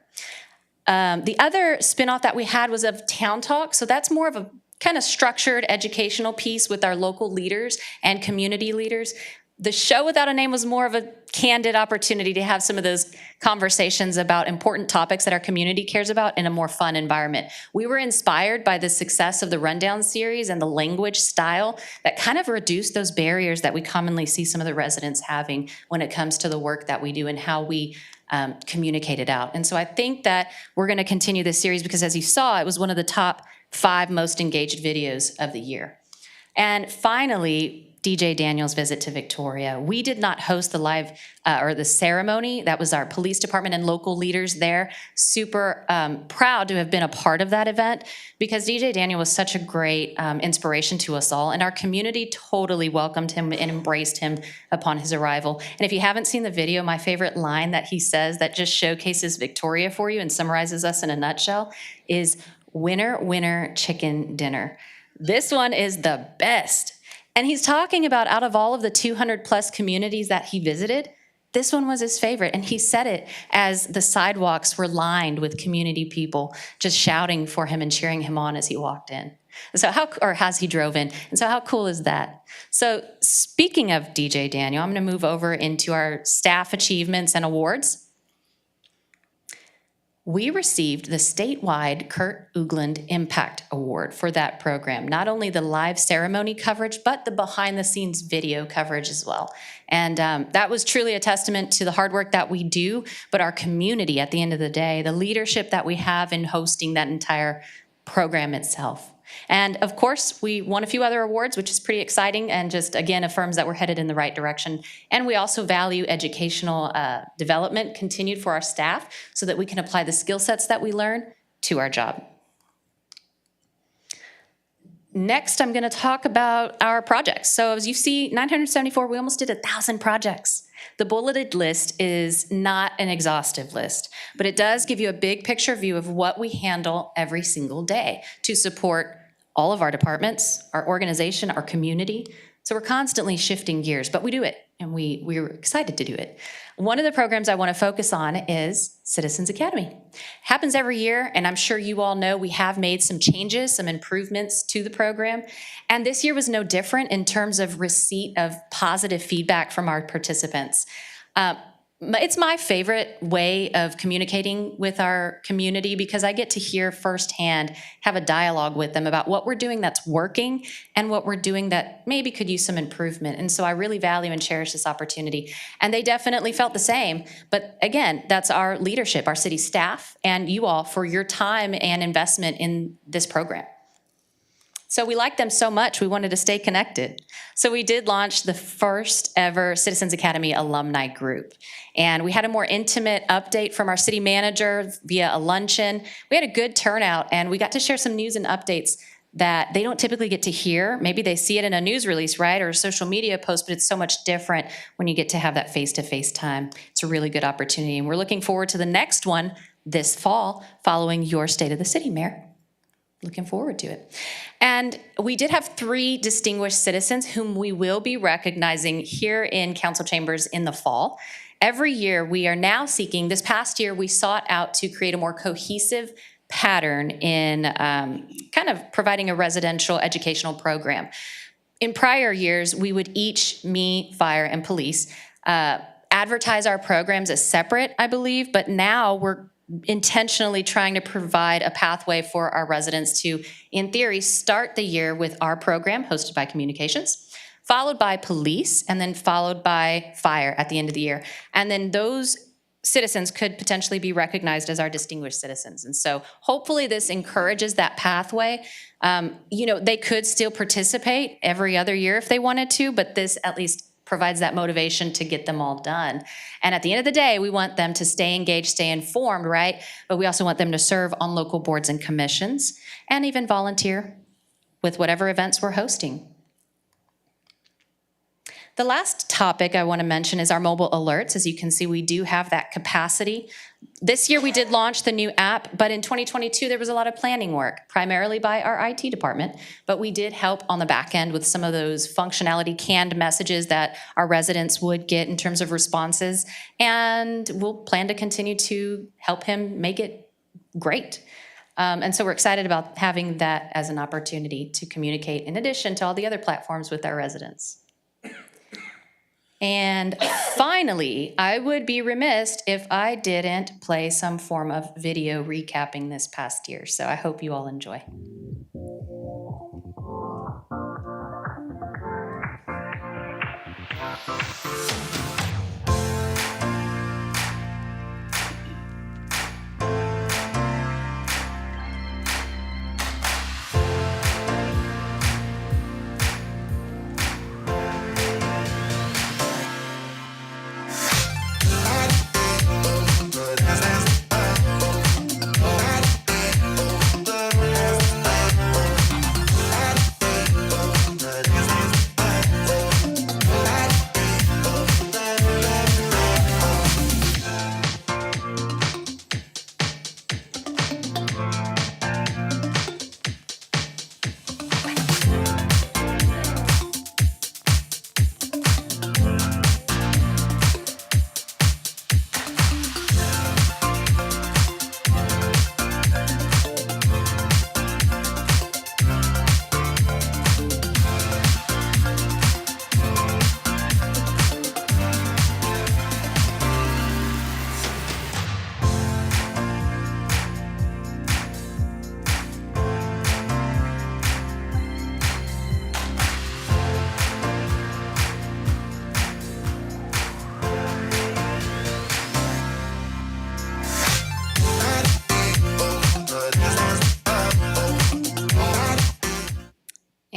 The other spinoff that we had was of Town Talk. So that's more of a kind of structured educational piece with our local leaders and community leaders. The show without a name was more of a candid opportunity to have some of those conversations about important topics that our community cares about in a more fun environment. We were inspired by the success of the Rundown series and the language style that kind of reduced those barriers that we commonly see some of the residents having when it comes to the work that we do and how we communicate it out. And so I think that we're going to continue this series because, as you saw, it was one of the top 5 most engaged videos of the year. And finally, DJ Daniels' visit to Victoria. We did not host the live or the ceremony. That was our police department and local leaders there. Super proud to have been a part of that event because DJ Daniel was such a great inspiration to us all, and our community totally welcomed him and embraced him upon his arrival. And if you haven't seen the video, my favorite line that he says that just showcases Victoria for you and summarizes us in a nutshell is, "Winner, winner, chicken dinner." This one is the best. And he's talking about, out of all of the 200 plus communities that he visited, this one was his favorite. And he said it as the sidewalks were lined with community people just shouting for him and cheering him on as he walked in. So as he drove in. And so how cool is that? So speaking of DJ Daniel, I'm going to move over into our staff achievements and awards. We received the statewide Kurt Ugland Impact Award for that program. Not only the live ceremony coverage, but the behind-the-scenes video coverage as well. And that was truly a testament to the hard work that we do, but our community at the end of the day, the leadership that we have in hosting that entire program itself. And of course, we won a few other awards, which is pretty exciting and just, again, affirms that we're headed in the right direction. And we also value educational development continued for our staff so that we can apply the skill sets that we learn to our job. Next, I'm going to talk about our projects. So as you see, 974, we almost did 1,000 projects. The bulleted list is not an exhaustive list, but it does give you a big picture view of what we handle every single day to support all of our departments, our organization, our community. So we're constantly shifting gears, but we do it, and we're excited to do it. One of the programs I want to focus on is Citizens Academy. Happens every year, and I'm sure you all know we have made some changes, some improvements to the program. And this year was no different in terms of receipt of positive feedback from our participants. It's my favorite way of communicating with our community because I get to hear firsthand, have a dialogue with them about what we're doing that's working and what we're doing that maybe could use some improvement. And so I really value and cherish this opportunity. And they definitely felt the same. But again, that's our leadership, our city staff, and you all for your time and investment in this program. So we liked them so much, we wanted to stay connected. So we did launch the first ever Citizens Academy alumni group. And we had a more intimate update from our city manager via a luncheon. We had a good turnout, and we got to share some news and updates that they don't typically get to hear. Maybe they see it in a news release, right, or a social media post, but it's so much different when you get to have that face-to-face time. It's a really good opportunity, and we're looking forward to the next one this fall following your State of the City, Mayor. Looking forward to it. And we did have 3 distinguished citizens whom we will be recognizing here in council chambers in the fall. Every year we are now seeking, this past year we sought out to create a more cohesive pattern in kind of providing a residential educational program. In prior years, we would each, me, fire, and police, advertise our programs as separate, I believe, but now we're intentionally trying to provide a pathway for our residents to, in theory, start the year with our program hosted by communications, followed by police, and then followed by fire at the end of the year. And then those citizens could potentially be recognized as our distinguished citizens. And so hopefully this encourages that pathway. They could still participate every other year if they wanted to, but this at least provides that motivation to get them all done. And at the end of the day, we want them to stay engaged, stay informed, right? But we also want them to serve on local boards and commissions and even volunteer with whatever events we're hosting. The last topic I want to mention is our mobile alerts. As you can see, we do have that capacity. This year we did launch the new app, but in 2022 there was a lot of planning work, primarily by our IT department, but we did help on the back end with some of those functionality canned messages that our residents would get in terms of responses, and we'll plan to continue to help him make it great. And so we're excited about having that as an opportunity to communicate in addition to all the other platforms with our residents. And finally, I would be remiss if I didn't play some form of video recapping this past year. So I hope you all enjoy.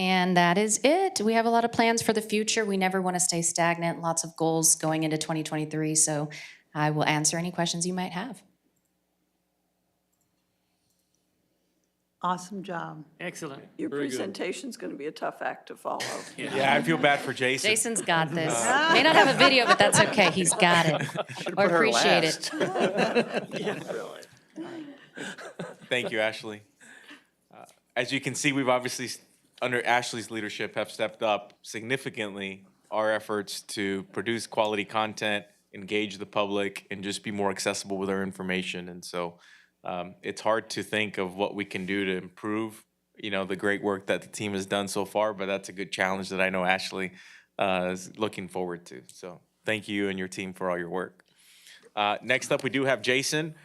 And that is it. We have a lot of plans for the future. We never want to stay stagnant. Lots of goals going into 2023. So I will answer any questions you might have. Awesome job. Excellent. Your presentation's going to be a tough act to follow. Yeah, I feel bad for Jason. Jason's got this. May not have a video, but that's okay. He's got it. I appreciate it. Yeah, really. Thank you, Ashley. as you can see, we've obviously, under Ashley's leadership, have stepped up significantly our efforts to produce quality content, engage the public, and just be more accessible with our information. And so it's hard to think of what we can do to improve, the great work that the team has done so far, but that's a good challenge that I know Ashley is looking forward to. So thank you and your team for all your work. Next up, we do have Jason.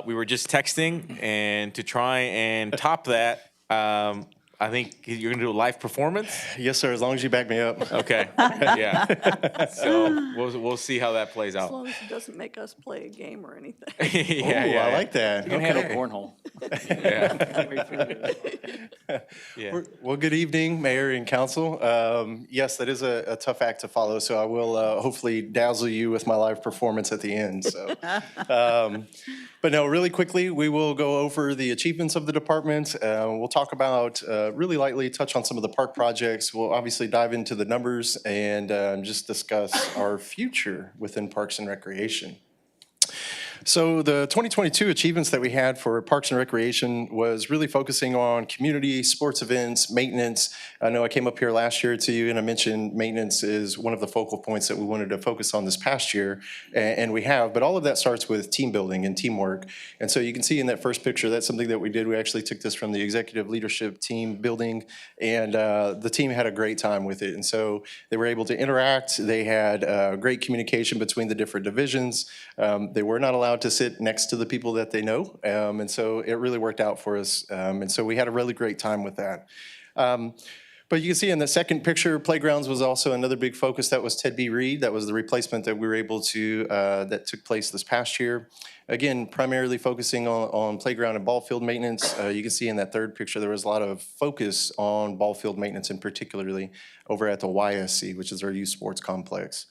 We were just texting, and to try and top that, I think you're gonna do a live performance? Yes, sir, as long as you back me up. Okay, yeah. So we'll see how that plays As out. long as it doesn't make us play a game or anything. Yeah, I like that. You can handle cornhole. Yeah. Well, good evening, Mayor and Council. Yes, that is a tough act to follow, so I will hopefully dazzle you with my live performance at the end. So, but no, really quickly, we will go over the achievements of the department. We'll talk about, really lightly, touch on some of the park projects. We'll obviously dive into the numbers and just discuss our future within Parks and Recreation. So the 2022 achievements that we had for Parks and Recreation was really focusing on community, sports events, maintenance. I know I came up here last year to you and I mentioned maintenance is one of the focal points that we wanted to focus on this past year, and we have, but all of that starts with team building and teamwork. And so you can see in that first picture, that's something that we did. We actually took this from the executive leadership team building, and the team had a great time with it. And so they were able to interact. They had great communication between the different divisions. They were not allowed to sit next to the people that they know. And so it really worked out for us. And so we had a really great time with that. But you can see in the second picture, playgrounds was also another big focus. That was Ted B. Reed. That was the replacement that we were able to, that took place this past year. Again, primarily focusing on playground and ball field maintenance. You can see in that third picture, there was a lot of focus on ball field maintenance, and particularly over at the YSC, which is our youth sports complex.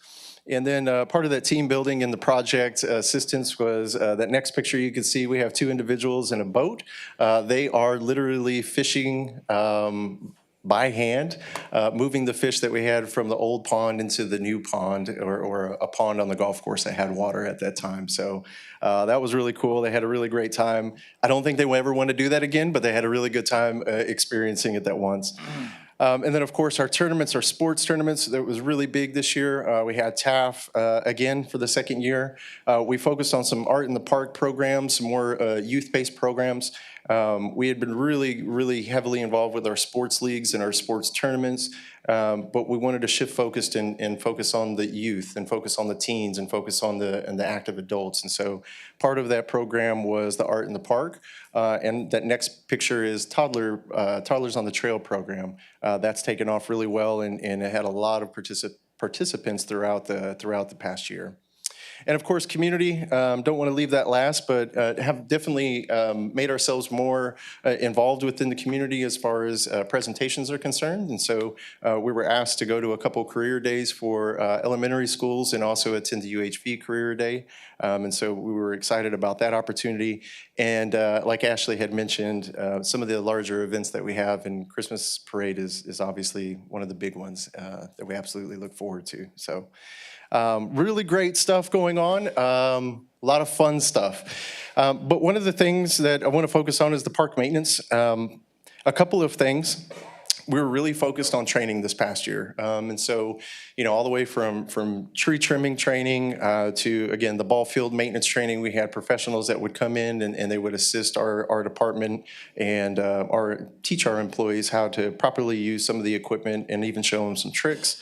And then part of that team building and the project assistance was that next picture you can see we have two individuals in a boat. They are literally fishing by hand, moving the fish that we had from the old pond into the new pond, or a pond on the golf course that had water at that time. So that was really cool. They had a really great time. I don't think they will ever want to do that again, but they had a really good time experiencing it that once. And then, of course, our tournaments, our sports tournaments, that was really big this year. We had TAF again for the second year. We focused on some art in the park programs, some more youth-based programs. We had been really, really heavily involved with our sports leagues and our sports tournaments, but we wanted to shift focus and focus on the youth and focus on the teens and focus on the active adults. And so part of that program was the Art in the Park. And that next picture is Toddlers on the Trail program. That's taken off really well, and it had a lot of participants throughout the past year. And of course, community, don't want to leave that last, but have definitely made ourselves more involved within the community as far as presentations are concerned. And so we were asked to go to a couple career days for elementary schools and also attend the UHV Career Day. And so we were excited about that opportunity. And like Ashley had mentioned, some of the larger events that we have, and Christmas Parade is obviously one of the big ones that we absolutely look forward to. So really great stuff going on, a lot of fun stuff. But one of the things that I want to focus on is the park maintenance. A couple of things. We were really focused on training this past year. And so, all the way from tree trimming training to, again, the ball field maintenance training, we had professionals that would come in and they would assist our department and teach our employees how to properly use some of the equipment and even show them some tricks.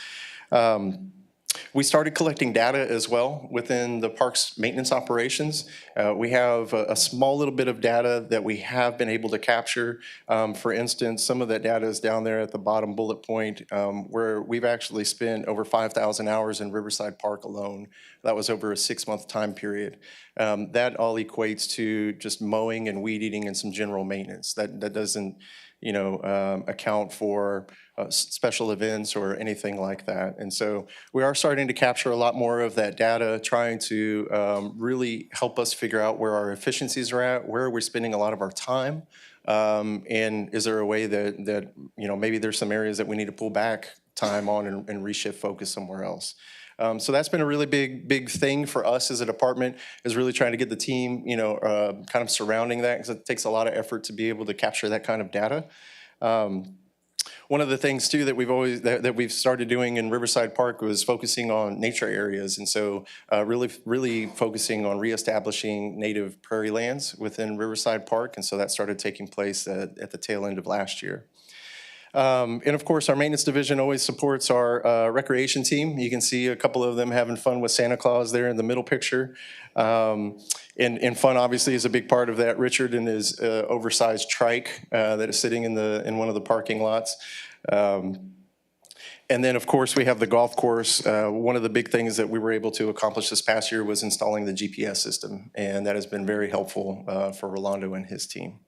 We started collecting data as well within the park's maintenance operations. We have a small little bit of data that we have been able to capture. For instance, some of that data is down there at the bottom bullet point, where we've actually spent over 5,000 hours in Riverside Park alone. That was over a 6-month time period. That all equates to just mowing and weed eating and some general maintenance. That doesn't account for special events or anything like that. And so we are starting to capture a lot more of that data, trying to really help us figure out where our efficiencies are at, where we're spending a lot of our time, and is there a way that maybe there's some areas that we need to pull back time on and reshift focus somewhere else. So that's been a really big thing for us as a department, is really trying to get the team, kind of surrounding that, because it takes a lot of effort to be able to capture that kind of data. One of the things too that we've started doing in Riverside Park was focusing on nature areas, and so really focusing on reestablishing native prairie lands within Riverside Park, and so that started taking place at the tail end of last year. And of course, our maintenance division always supports our recreation team. You can see a couple of them having fun with Santa Claus there in the middle picture. And fun obviously is a big part of that. Richard and his oversized trike that is sitting in one of the parking lots. And then, of course, we have the golf course. One of the big things that we were able to accomplish this past year was installing the GPS system, and that has been very helpful for Rolando and his team.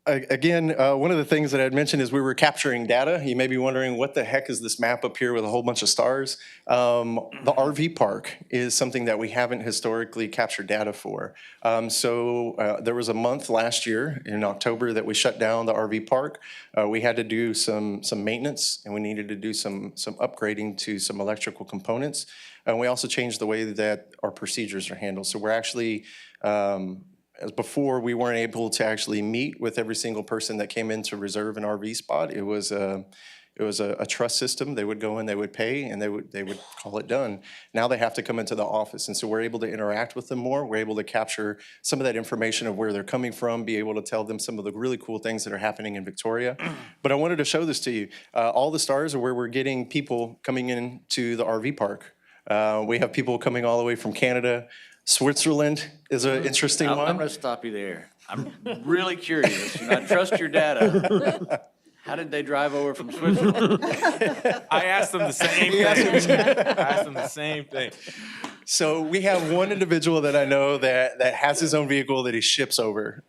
Again, one of the things that I had mentioned is we were capturing data. You may be wondering, what the heck is this map up here with a whole bunch of stars? The RV park is something that we haven't historically captured data for. So there was a month last year in October that we shut down the RV park. We had to do some maintenance, and we needed to do some upgrading to some electrical components. And we also changed the way that our procedures are handled. So we're actually as before, we weren't able to actually meet with every single person that came in to reserve an RV spot. It was a trust system. They would go in, they would pay, and they would call it done. Now they have to come into the office, and so we're able to interact with them more. We're able to capture some of that information of where they're coming from, be able to tell them some of the really cool things that are happening in Victoria. But I wanted to show this to you. All the stars are where we're getting people coming into the RV park. We have people coming all the way from Canada. Switzerland is an interesting one. I'm going to stop you there. I'm really curious, and I trust your data. How did they drive over from Switzerland? I asked them the same thing. I asked them the same thing. So we have one individual that I know that has his own vehicle that he ships over.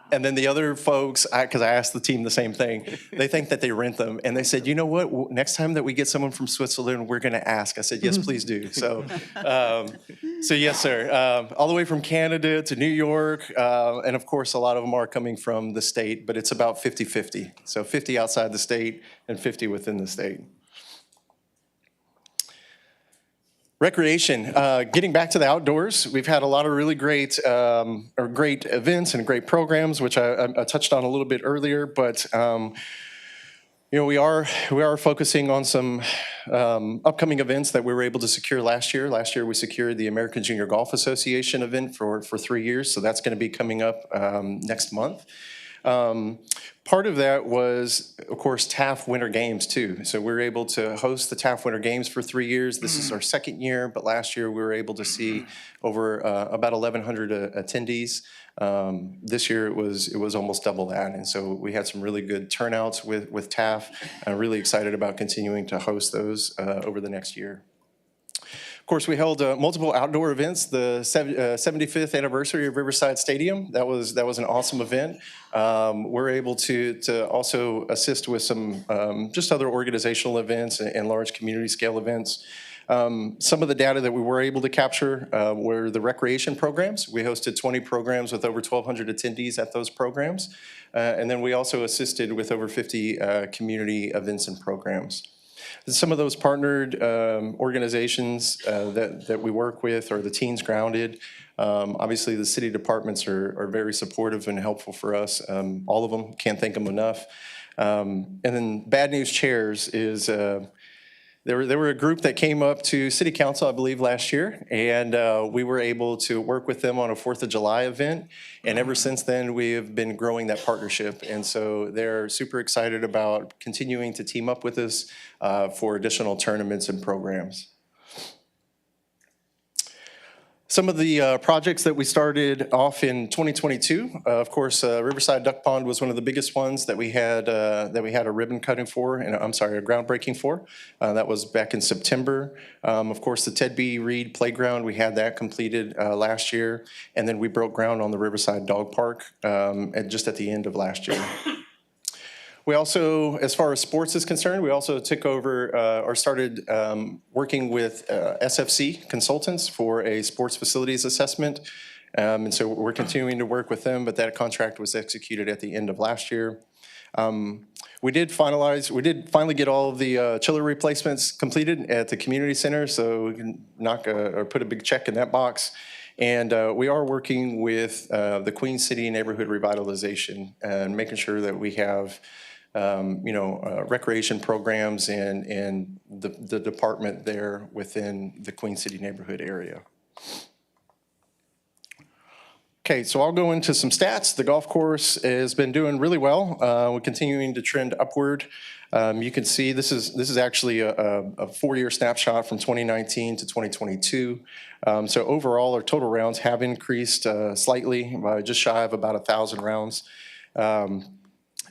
And then the other folks, because I asked the team the same thing, they think that they rent them. And they said, you know what, next time that we get someone from Switzerland, we're going to ask. I said, yes, please do. So yes, sir. All the way from Canada to New York. And of course, a lot of them are coming from the state, but it's about 50-50. So 50 outside the state and 50 within the state. Recreation, getting back to the outdoors, we've had a lot of really great events and great programs, which I touched on a little bit earlier. But we are focusing on some upcoming events that we were able to secure last year. Last year we secured the American Junior Golf Association event for 3 years, so that's going to be coming up next month. Part of that was, of course, TAF Winter Games too. So we were able to host the TAF Winter Games for 3 years. This is our second year, but last year we were able to see over about 1,100 attendees. This year it was almost double that, and so we had some really good turnouts with TAF. I'm really excited about continuing to host those over the next year. Of course, we held multiple outdoor events. The 75th anniversary of Riverside Stadium, that was an awesome event. We're able to also assist with some just other organizational events and large community scale events. Some of the data that we were able to capture were the recreation programs. We hosted 20 programs with over 1,200 attendees at those programs. And then we also assisted with over 50 community events and programs. Some of those partnered organizations that we work with are the Teens Grounded. Obviously, the city departments are very supportive and helpful for us. All of them, can't thank them enough. And then Bad News Chairs is, they were a group that came up to City Council, I believe, last year, and we were able to work with them on a 4th of July event, and ever since then, we have been growing that partnership, and so they're super excited about continuing to team up with us for additional tournaments and programs. Some of the projects that we started off in 2022, of course, Riverside Duck Pond was one of the biggest ones that we had a ribbon cutting for, and I'm sorry, a groundbreaking for. That was back in September. Of course, the Ted B. Reed Playground, we had that completed last year, and then we broke ground on the Riverside Dog Park just at the end of last year. We also, as far as sports is concerned, we also took over or started working with SFC consultants for a sports facilities assessment. And so we're continuing to work with them, but that contract was executed at the end of last year. We did finally get all of the chiller replacements completed at the community center, so we can put a big check in that box. And we are working with the Queen City Neighborhood Revitalization and making sure that we have recreation programs and the department there within the Queen City neighborhood area. Okay, so I'll go into some stats. The golf course has been doing really well. We're continuing to trend upward. You can see this is actually a 4-year snapshot from 2019 to 2022. So overall, our total rounds have increased slightly by just shy of about 1,000 rounds.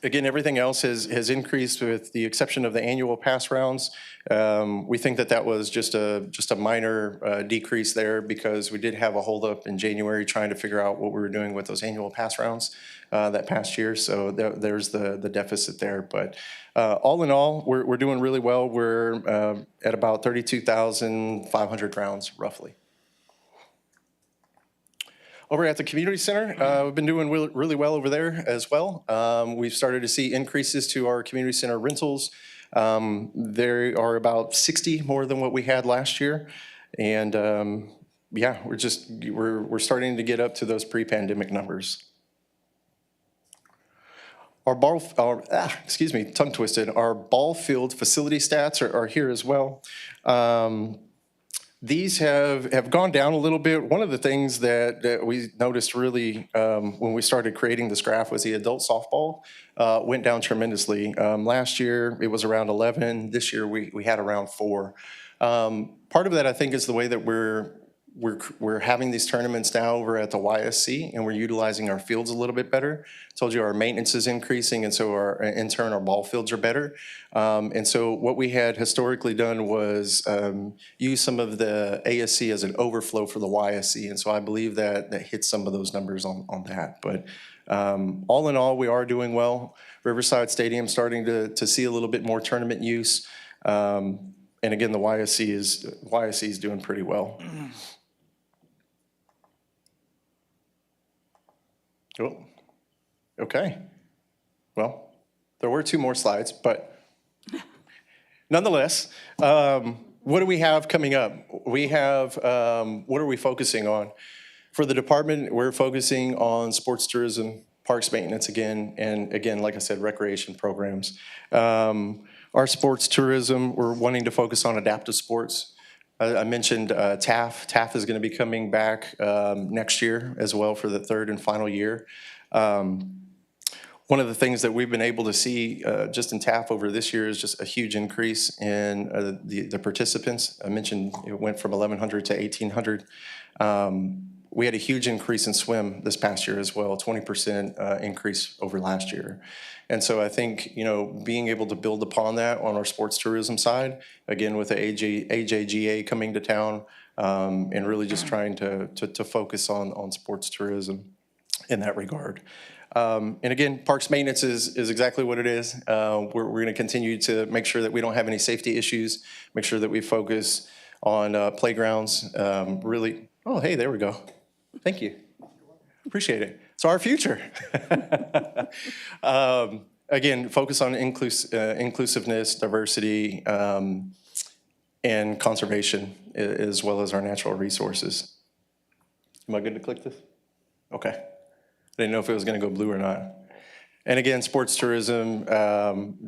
Again, everything else has increased with the exception of the annual pass rounds. We think that was just a minor decrease there because we did have a holdup in January trying to figure out what we were doing with those annual pass rounds that past year. So there's the deficit there. But all in all, we're doing really well. We're at about 32,500 rounds roughly. Over at the community center, we've been doing really well over there as well. We've started to see increases to our community center rentals. There are about 60 more than what we had last year. And yeah, we're starting to get up to those pre-pandemic numbers. Excuse me, tongue twisted. Our ball field facility stats are here as well. These have gone down a little bit. One of the things that we noticed really when we started creating this graph was the adult softball went down tremendously. Last year, it was around 11. This year, we had around 4. Part of that, I think, is the way that we're having these tournaments now over at the YSC, and we're utilizing our fields a little bit better. I told you our maintenance is increasing, and so in turn, our ball fields are better. And so what we had historically done was use some of the ASC as an overflow for the YSC, and so I believe that hits some of those numbers on that. But all in all, we are doing well. Riverside Stadium starting to see a little bit more tournament use. And again, the YSC is doing pretty well. Oh, okay. Well, there were 2 more slides, but nonetheless, what do we have coming up? We have, what are we focusing on? For the department, we're focusing on sports tourism, parks maintenance again, and again, like I said, recreation programs. Our sports tourism, we're wanting to focus on adaptive sports. I mentioned TAF. TAF is going to be coming back next year as well for the 3rd and final year. One of the things that we've been able to see just in TAF over this year is just a huge increase in the participants. I mentioned it went from 1,100 to 1,800. We had a huge increase in swim this past year as well, 20% increase over last year. And so I think, being able to build upon that on our sports tourism side, again, with the AJGA coming to town, and really just trying to focus on sports tourism in that regard. And again, parks maintenance is exactly what it is. We're going to continue to make sure that we don't have any safety issues, make sure that we focus on playgrounds, really. Oh, hey, there we go. Thank you. Appreciate it. It's our future. Again, focus on inclusiveness, diversity, and conservation, as well as our natural resources. Am I good to click this? Okay. I didn't know if it was going to go blue or not. And again, sports tourism,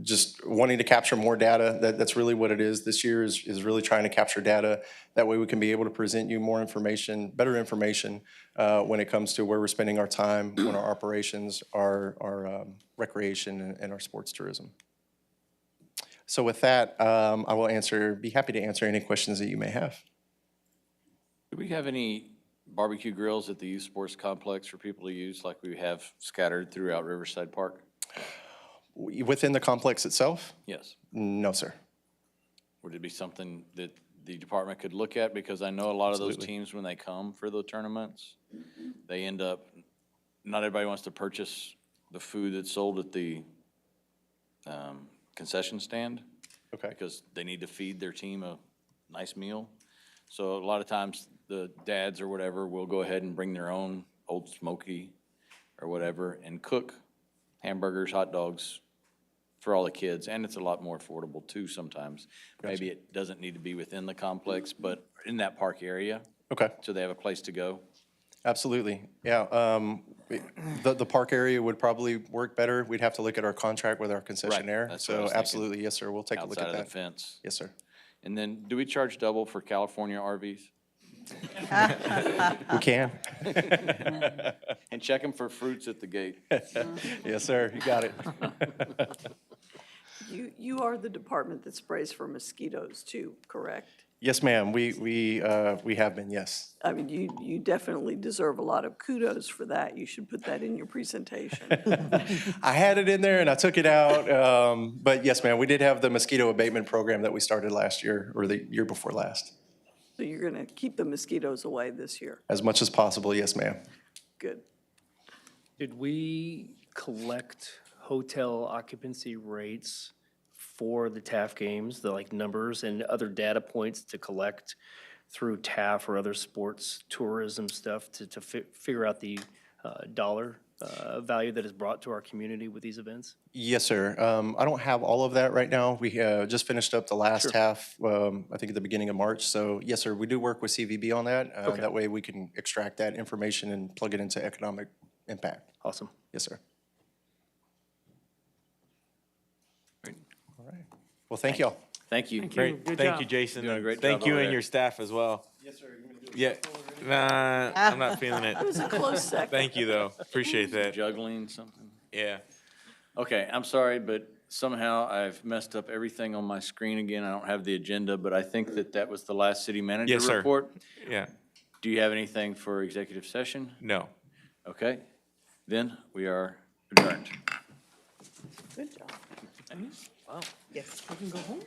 just wanting to capture more data. That's really what it is. This year is really trying to capture data. That way we can be able to present you more information, better information when it comes to where we're spending our time, when our operations, our recreation, and our sports tourism. So with that, I will be happy to answer any questions that you may have. Do we have any barbecue grills at the youth sports complex for people to use like we have scattered throughout Riverside Park? Within the complex itself? Yes. No, sir. Would it be something that the department could look at? Because I know a lot of those teams, when they come for the tournaments, they end up, not everybody wants to purchase the food that's sold at the concession stand. Okay. Because they need to feed their team a nice meal. So a lot of times the dads or whatever will go ahead and bring their own Old Smoky or whatever and cook hamburgers, hot dogs for all the kids, and it's a lot more affordable too sometimes. Maybe it doesn't need to be within the complex, but in that park area, Okay, so they have a place to go. absolutely. Yeah, the park area would probably work better. We'd have to look at our contract with our concessionaire. that's what I So was thinking. absolutely, yes, sir, we'll take a look at Outside of that. the fence. Yes, sir. And then, do we charge double for California RVs? We can. And check them for fruits at the gate. Yes, sir, you got it. You are the department that sprays for mosquitoes too, correct? Yes, ma'am, we have been, yes. I mean, you definitely deserve a lot of kudos for that. You should put that in your presentation. I had it in there and I took it out, but yes, ma'am, we did have the mosquito abatement program that we started last year, or the year before last. So you're going to keep the mosquitoes away this year. As much as possible, yes, ma'am. Good. Did we collect hotel occupancy rates for the TAF games, the like numbers and other data points to collect through TAF or other sports tourism stuff to figure out the dollar value that is brought to our community with these events? Yes, sir. I don't have all of that right now. We just finished up the last half, I think at the beginning of March. So yes, sir, we do work with CVB on that. That way we can extract that information and plug it into economic impact. Awesome. Yes, sir. All right. Well, thank y'all. Thank you. Great. Thank you, Jason. Doing a great Thank job you over and there. your staff as well. Yes, sir. Yeah. Nah, I'm not feeling it. It was a close second. Thank you, though. Appreciate that. Juggling something. Yeah. Okay, I'm sorry, but somehow I've messed up everything on my screen again. I don't have the agenda, but I think that was the last city manager Yes, sir. report. Yeah. Do you have anything for executive session? No. Okay, then we are adjourned. Good job. Yes. You can go home.